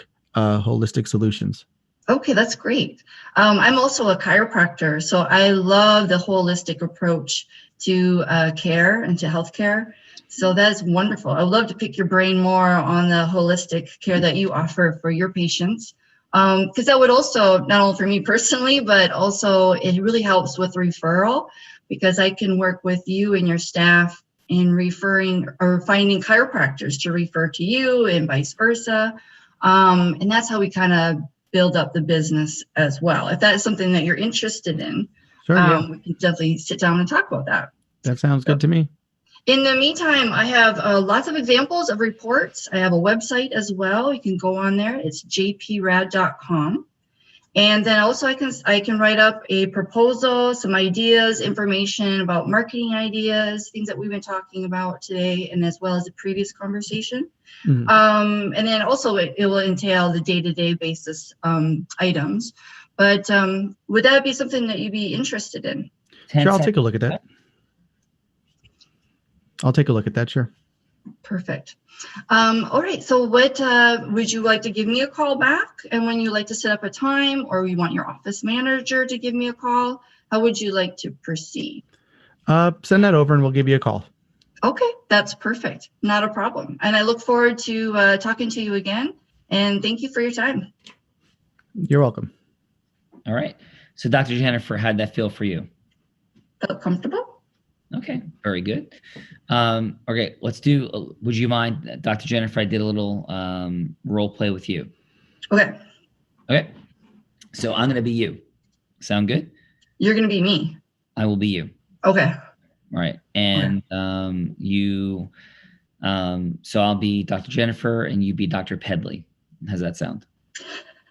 solutions. Okay, that's great. I'm also a chiropractor, so I love the holistic approach to care and to healthcare. So that's wonderful. I would love to pick your brain more on the holistic care that you offer for your patients. Because that would also, not only for me personally, but also it really helps with referral, because I can work with you and your staff in referring or finding chiropractors to refer to you and vice versa. And that's how we kind of build up the business as well. If that is something that you're interested in, Sure, yeah. we can definitely sit down and talk about that. That sounds good to me. In the meantime, I have lots of examples of reports. I have a website as well. You can go on there. It's jprad.com. And then also I can write up a proposal, some ideas, information about marketing ideas, things that we've been talking about today, and as well as the previous conversation. Mhm. And then also it will entail the day-to-day basis items. But would that be something that you'd be interested in? Sure, I'll take a look at that. Sure. Perfect. All right. So what would you like to give me a call back? And when you like to set up a time, or you want your office manager to give me a call, how would you like to proceed? Send that over and we'll give you a call. Okay, that's perfect. Not a problem. And I look forward to talking to you again. And thank you for your time. You're welcome. All right. So Dr. Jennifer, how'd that feel for you? Felt comfortable? Okay, very good. Okay, let's do, would you mind, Dr. Jennifer, I did a little role play with you. Okay. Okay, so I'm going to be you. Sound good? You're going to be me. I will be you. Okay. All right. And so I'll be Dr. Jennifer and you be Dr. Pedley. How's that sound?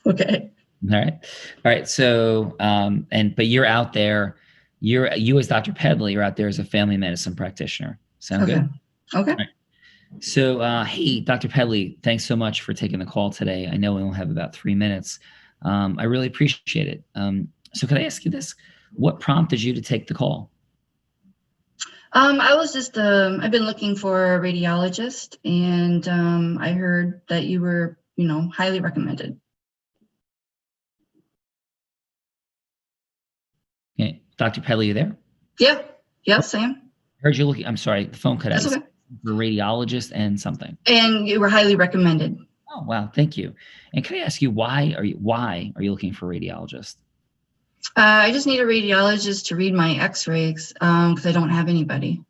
Okay. All right. All right. So, but you're out there, you as Dr. Pedley, you're out there as a family medicine practitioner. Sound good? Okay. All right. So, hey, Dr. Pedley, thanks so much for taking the call today. I know we only have about 3 minutes. I really appreciate it. So could I ask you this? What prompted you to take the call? I was just, I've been looking for a radiologist, and I heard that you were, highly recommended. Okay. Dr. Pedley, you there? Yeah. Yeah, Sam. Heard you looking, I'm sorry, the phone cut out. That's okay. For a radiologist and something. And you were highly recommended. Oh, wow. Thank you. And can I ask you, why are you looking for a radiologist? I just need a radiologist to read my x-rays because I don't have anybody.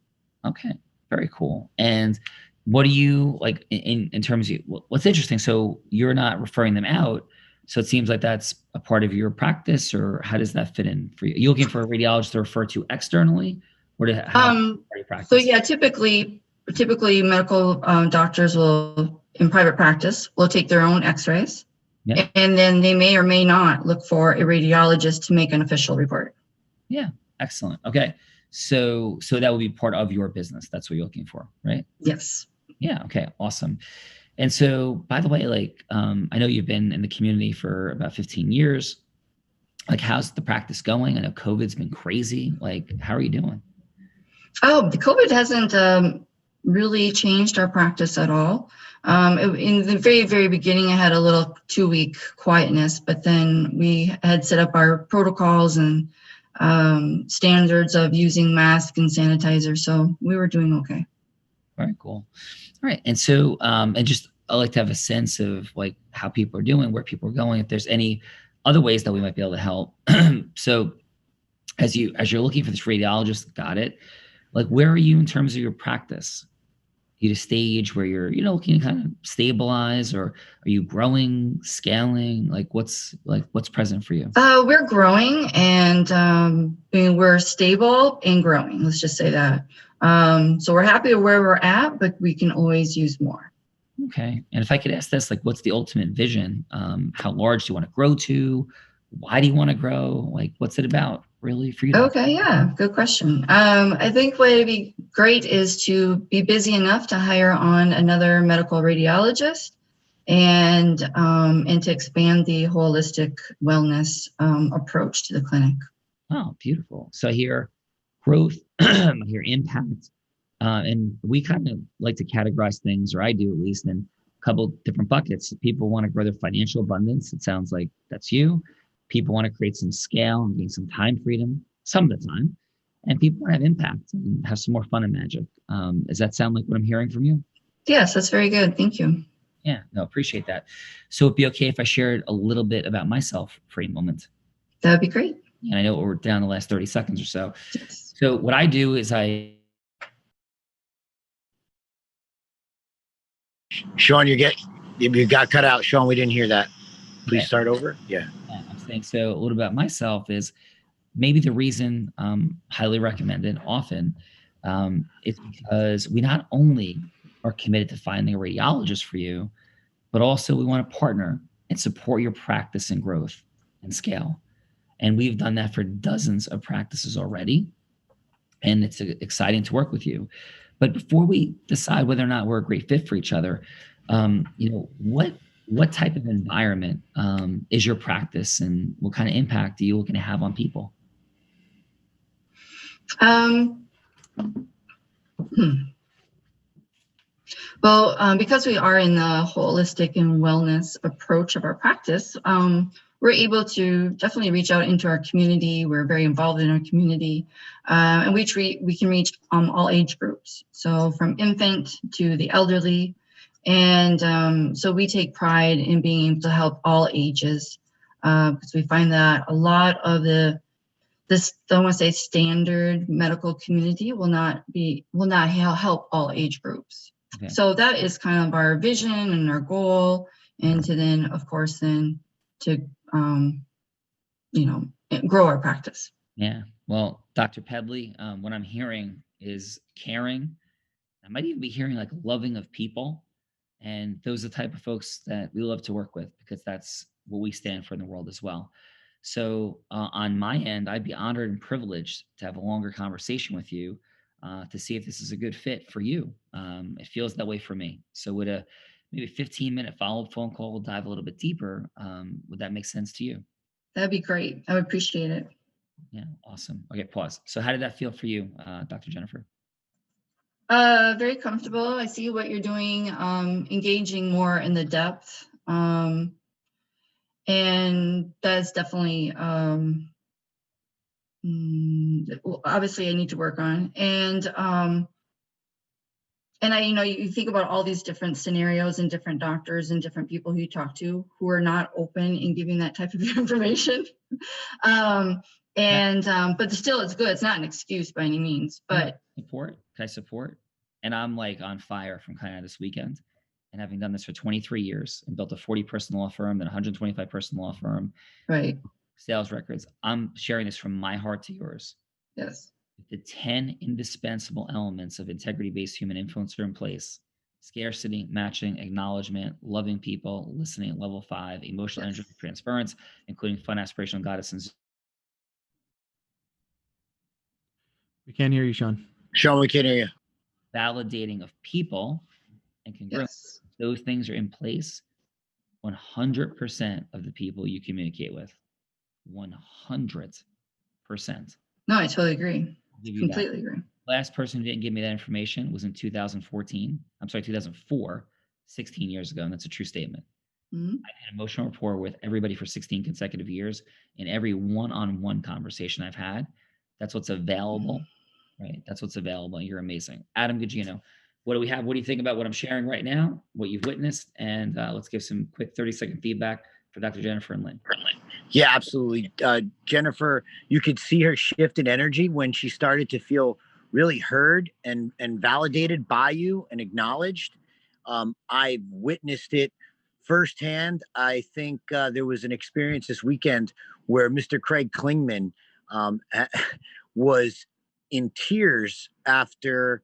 Okay. Very cool. And what do you like in terms of what's interesting? So you're not referring them out. So it seems like that's a part of your practice, or how does that fit in for you? Are you looking for a radiologist to refer to externally, or to how you practice? So yeah, typically medical doctors will, in private practice, will take their own x-rays. Yeah. And then they may or may not look for a radiologist to make an official report. Yeah. Excellent. Okay. So that would be part of your business. That's what you're looking for, right? Yes. Yeah. Okay. Awesome. And so, by the way, like, I know you've been in the community for about 15 years. Like, how's the practice going? I know COVID's been crazy. Like, how are you doing? Oh, the COVID hasn't really changed our practice at all. In the very, very beginning, I had a little 2-week quietness, but then we had set up our protocols and standards of using masks and sanitizer. So we were doing okay. Very cool. All right. And so, and just, I like to have a sense of like how people are doing, where people are going, if there's any other ways that we might be able to help. So as you're looking for this radiologist, got it. Like, where are you in terms of your practice? You at a stage where you're, looking to kind of stabilize, or are you growing, scaling? Like what's present for you? We're growing, and we're stable and growing. Let's just say that. So we're happy with where we're at, but we can always use more. Okay. And if I could ask this, like, what's the ultimate vision? How large do you want to grow to? Why do you want to grow? Like, what's it about really for you? Okay. Yeah. Good question. I think what would be great is to be busy enough to hire on another medical radiologist, and to expand the holistic wellness approach to the clinic. Oh, beautiful. So I hear growth, I hear impact. And we kind of like to categorize things, or I do at least, in a couple different buckets. People want to grow their financial abundance. It sounds like that's you. People want to create some scale and gain some time freedom some of the time. And people want to have impact and have some more fun and magic. Does that sound like what I'm hearing from you? Yes, that's very good. Thank you. Yeah, no, appreciate that. So it'd be okay if I shared a little bit about myself for a moment? That would be great. And I know we're down the last 30 seconds or so. Yes. So what I do is Sean, you got cut out. Sean, we didn't hear that. Please start over. Yeah. I'm saying, so a little about myself is maybe the reason highly recommended often is because we not only are committed to finding a radiologist for you, but also we want to partner and support your practice and growth and scale. And we've done that for dozens of practices already. And it's exciting to work with you. But before we decide whether or not we're a great fit for each other, what type of environment is your practice, and what kind of impact are you looking to have on people? Well, because we are in the holistic and wellness approach of our practice, we're able to definitely reach out into our community. We're very involved in our community, and we can reach all age groups. So from infant to the elderly. And so we take pride in being able to help all ages, because we find that a lot of this, I don't want to say standard medical community will not help all age groups. Okay. So that is kind of our vision and our goal, and to then, of course, to grow our practice. Yeah. Well, Dr. Pedley, what I'm hearing is caring. I might even be hearing like loving of people. And those are the type of folks that we love to work with, because that's what we stand for in the world as well. So on my end, I'd be honored and privileged to have a longer conversation with you to see if this is a good fit for you. It feels that way for me. So would a maybe 15-minute follow-up phone call, we'll dive a little bit deeper. Would that make sense to you? That'd be great. I would appreciate it. Yeah, awesome. Okay, pause. So how did that feel for you, Dr. Jennifer? Very comfortable. I see what you're doing, engaging more in the depth. And that's definitely, obviously I need to work on. And you think about all these different scenarios and different doctors and different people who you talk to who are not open in giving that type of information. But still, it's good. It's not an excuse by any means, but Can I support? And I'm like on fire from kind of this weekend, and having done this for 23 years and built a 40-person law firm, then 125-person law firm, right? Sales records. I'm sharing this from my heart to yours. Yes. The 10 indispensable elements of integrity-based human influence are in place: scarcity, matching, acknowledgement, loving people, listening at level 5, emotional energy, transference, including fun, aspirational goddesses. We can't hear you, Sean. Sean, we can't hear you. Validating of people and congruence. Yes. Those things are in place. 100% of the people you communicate with. 100%. No, I totally agree. Completely agree. Last person who didn't give me that information was in 2014. I'm sorry, 2004, 16 years ago. And that's a true statement. Mhm. I've had emotional rapport with everybody for 16 consecutive years. In every one-on-one conversation I've had, that's what's available, right? That's what's available. You're amazing. Adam Gugino, what do we have? What do you think about what I'm sharing right now, what you've witnessed? And let's give some quick 30-second feedback for Dr. Jennifer and Lynn. Yeah, absolutely. Jennifer, you could see her shift in energy when she started to feel really heard and validated by you and acknowledged. I've witnessed it firsthand. I think there was an experience this weekend where Mr. Craig Klingman was in tears after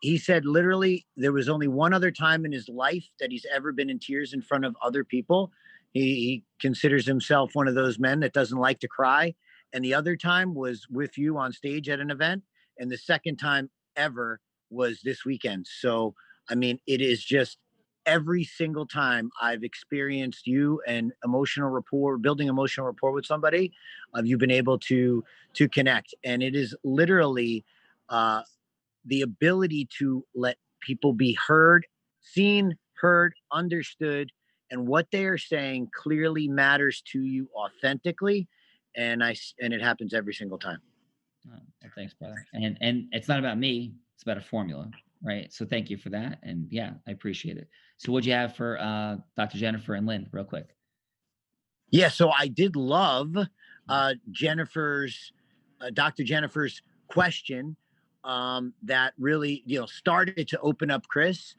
he said literally there was only one other time in his life that he's ever been in tears in front of other people. He considers himself one of those men that doesn't like to cry. And the other time was with you on stage at an event. And the second time ever was this weekend. So, I mean, it is just every single time I've experienced you and building emotional rapport with somebody, you've been able to connect. And it is literally the ability to let people be heard, seen, heard, understood, and what they are saying clearly matters to you authentically. And it happens every single time. Oh, well, thanks, brother. And it's not about me, it's about a formula, right? So thank you for that. And yeah, I appreciate it. So what'd you have for Dr. Jennifer and Lynn, real quick? Yeah, so I did love Dr. Jennifer's question that really, started to open up Chris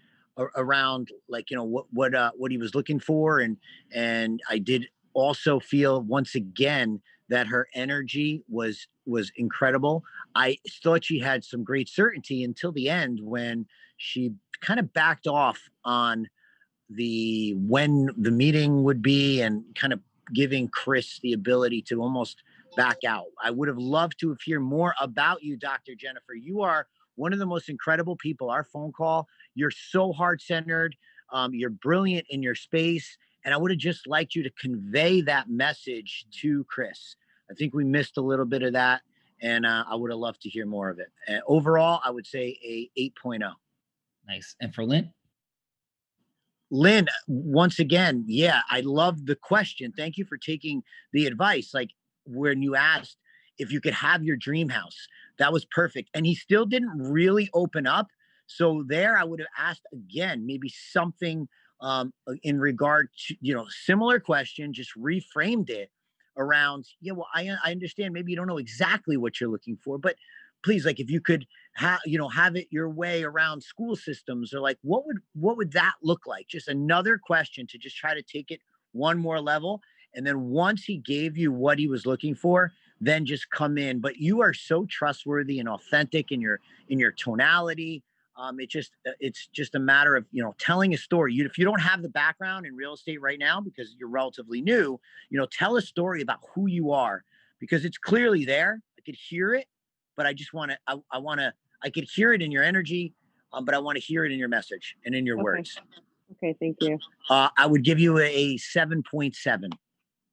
around, like, what he was looking for. And I did also feel once again that her energy was incredible. I thought she had some great certainty until the end when she kind of backed off on when the meeting would be and kind of giving Chris the ability to almost back out. I would have loved to hear more about you, Dr. Jennifer. You are one of the most incredible people. Our phone call, you're so heart-centered. You're brilliant in your space. And I would have just liked you to convey that message to Chris. I think we missed a little bit of that. And I would have loved to hear more of it. Overall, I would say a 8.0. Nice. And for Lynn? Lynn, once again, yeah, I love the question. Thank you for taking the advice. Like when you asked if you could have your dream house, that was perfect. And he still didn't really open up. So there I would have asked again, maybe something in regard to, similar question, just reframed it around, I understand maybe you don't know exactly what you're looking for, but please, like, if you could have it your way around school systems, or like, what would that look like? Just another question to just try to take it one more level. And then once he gave you what he was looking for, then just come in. But you are so trustworthy and authentic in your tonality. It's just a matter of, telling a story. If you don't have the background in real estate right now, because you're relatively new, tell a story about who you are, because it's clearly there. I could hear it. But I just want to, I could hear it in your energy, but I want to hear it in your message and in your words. Okay, thank you. I would give you a 7.7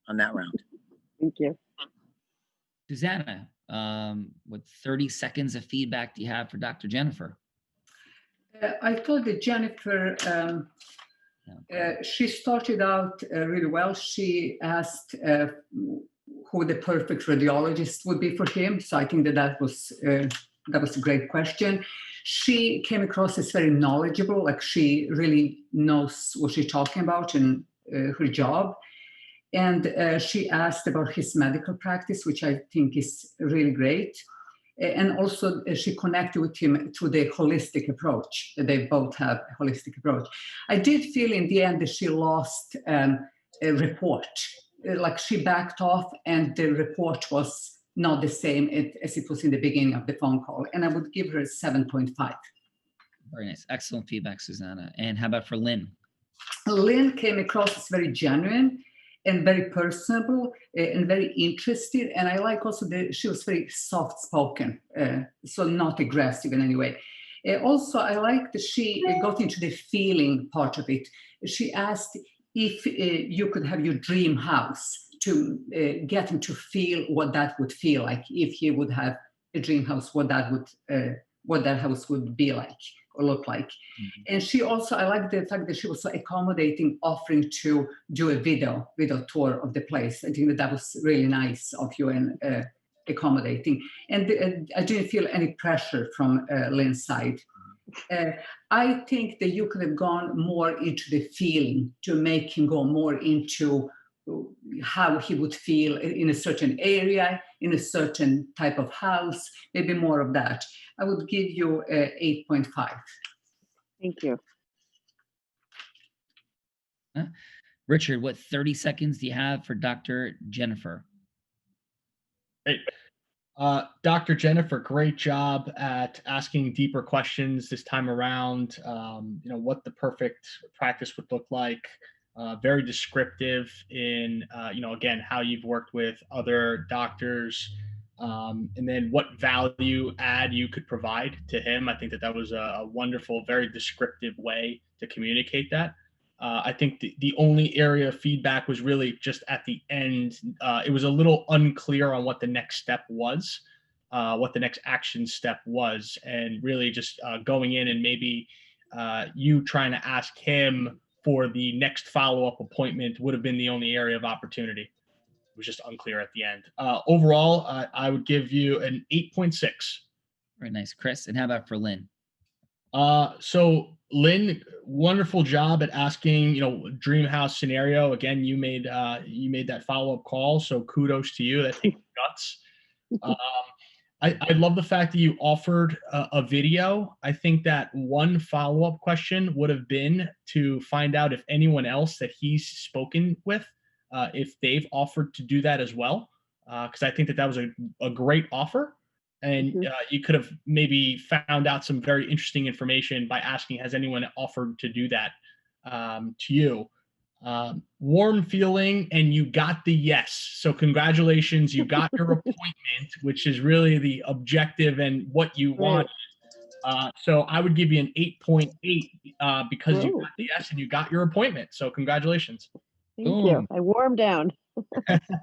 on that round. Thank you. Susanna, what 30 seconds of feedback do you have for Dr. Jennifer? I thought that Jennifer, she started out really well. She asked who the perfect radiologist would be for him. So I think that was a great question. She came across as very knowledgeable, like she really knows what she's talking about in her job. And she asked about his medical practice, which I think is really great. And also she connected with him through the holistic approach. They both have a holistic approach. I did feel in the end that she lost a report. Like she backed off and the report was not the same as it was in the beginning of the phone call. And I would give her a 7.5. Very nice. Excellent feedback, Susanna. And how about for Lynn? Lynn came across as very genuine and very personable and very interested. And I like also that she was very soft-spoken, so not aggressive in any way. Also, I like that she got into the feeling part of it. She asked if you could have your dream house, to get him to feel what that would feel like if he would have a dream house, what that house would be like or look like. Mm-hmm. And she also, I like the fact that she was so accommodating, offering to do a video tour of the place. I think that was really nice of you and accommodating. And I didn't feel any pressure from Lynn's side. I think that you could have gone more into the feeling to make him go more into how he would feel in a certain area, in a certain type of house, maybe more of that. I would give you 8.5. Thank you. Richard, what 30 seconds do you have for Dr. Jennifer? Hey. Dr. Jennifer, great job at asking deeper questions this time around. What the perfect practice would look like. Very descriptive in, again, how you've worked with other doctors, and then what value add you could provide to him. I think that was a wonderful, very descriptive way to communicate that. I think the only area of feedback was really just at the end. It was a little unclear on what the next step was, what the next action step was, and really just going in and maybe you trying to ask him for the next follow-up appointment would have been the only area of opportunity. It was just unclear at the end. Overall, I would give you an 8.6. Very nice, Chris. And how about for Lynn? So Lynn, wonderful job at asking, dream house scenario. Again, you made that follow-up call. So kudos to you. That takes guts. I love the fact that you offered a video. I think that one follow-up question would have been to find out if anyone else that he's spoken with, if they've offered to do that as well. Because I think that was a great offer. And you could have maybe found out some very interesting information by asking, has anyone offered to do that to you? Warm feeling, and you got the yes. So congratulations, you got your appointment, which is really the objective and what you want. So I would give you an 8.8 because you got the yes and you got your appointment. So congratulations. Thank you. I warmed down.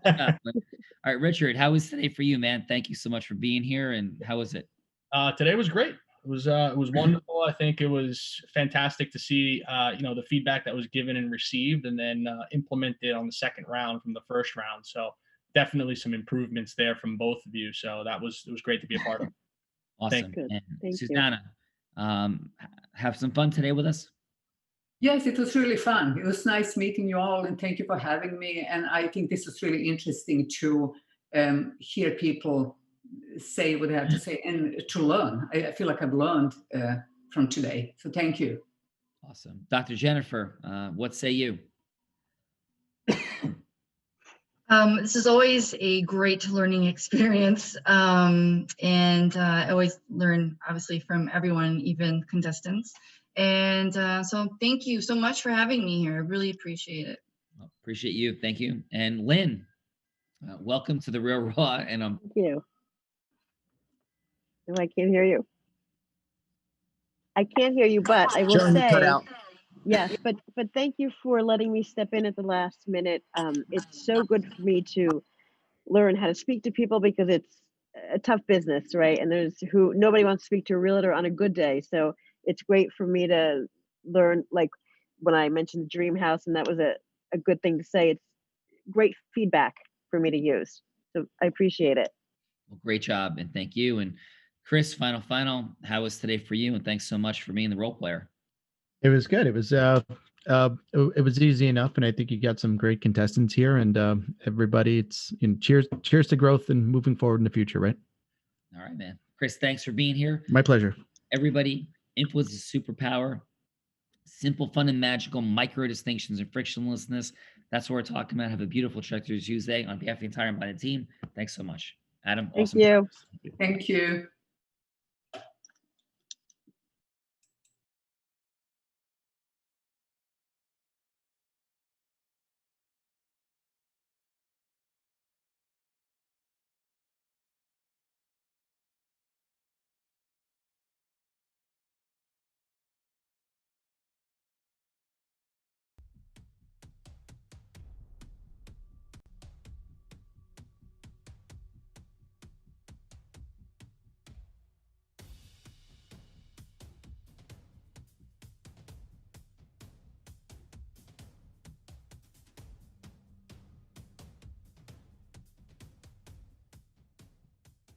All right, Richard, how was today for you, man? Thank you so much for being here. And how was it? Today was great. It was wonderful. I think it was fantastic to see the feedback that was given and received, and then implemented on the second round from the first round. So definitely some improvements there from both of you. So it was great to be a part of. Awesome. Thank And Susanna, have some fun today with us. Yes, it was really fun. It was nice meeting you all, and thank you for having me. And I think this is really interesting to hear people say what they have to say and to learn. I feel like I've learned from today. So thank you. Awesome. Dr. Jennifer, what say you? This is always a great learning experience. And I always learn, obviously, from everyone, even contestants. And so thank you so much for having me here. I really appreciate it. Well, appreciate you. Thank you. And Lynn, welcome to the Real Raw. And Thank you. No, I can't hear you. I can't hear you, but I will say, cut out. yes, but thank you for letting me step in at the last minute. It's so good for me to learn how to speak to people, because it's a tough business, right? And nobody wants to speak to a realtor on a good day. So it's great for me to learn, like when I mentioned the dream house, and that was a good thing to say. It's great feedback for me to use. So I appreciate it. Well, great job. And thank you. And Chris, final, how was today for you? And thanks so much for being the role player. It was good. It was easy enough, and I think you got some great contestants here. And everybody, it's cheers to growth and moving forward in the future, right? All right, man. Chris, thanks for being here. My pleasure. Everybody, influence is superpower. Simple, fun, and magical. Micro distinctions and frictionlessness. That's what we're talking about. Have a beautiful Check Tuesday on behalf of the entire Unblinded team. Thanks so much, Adam. Thank awesome. you. Thank you.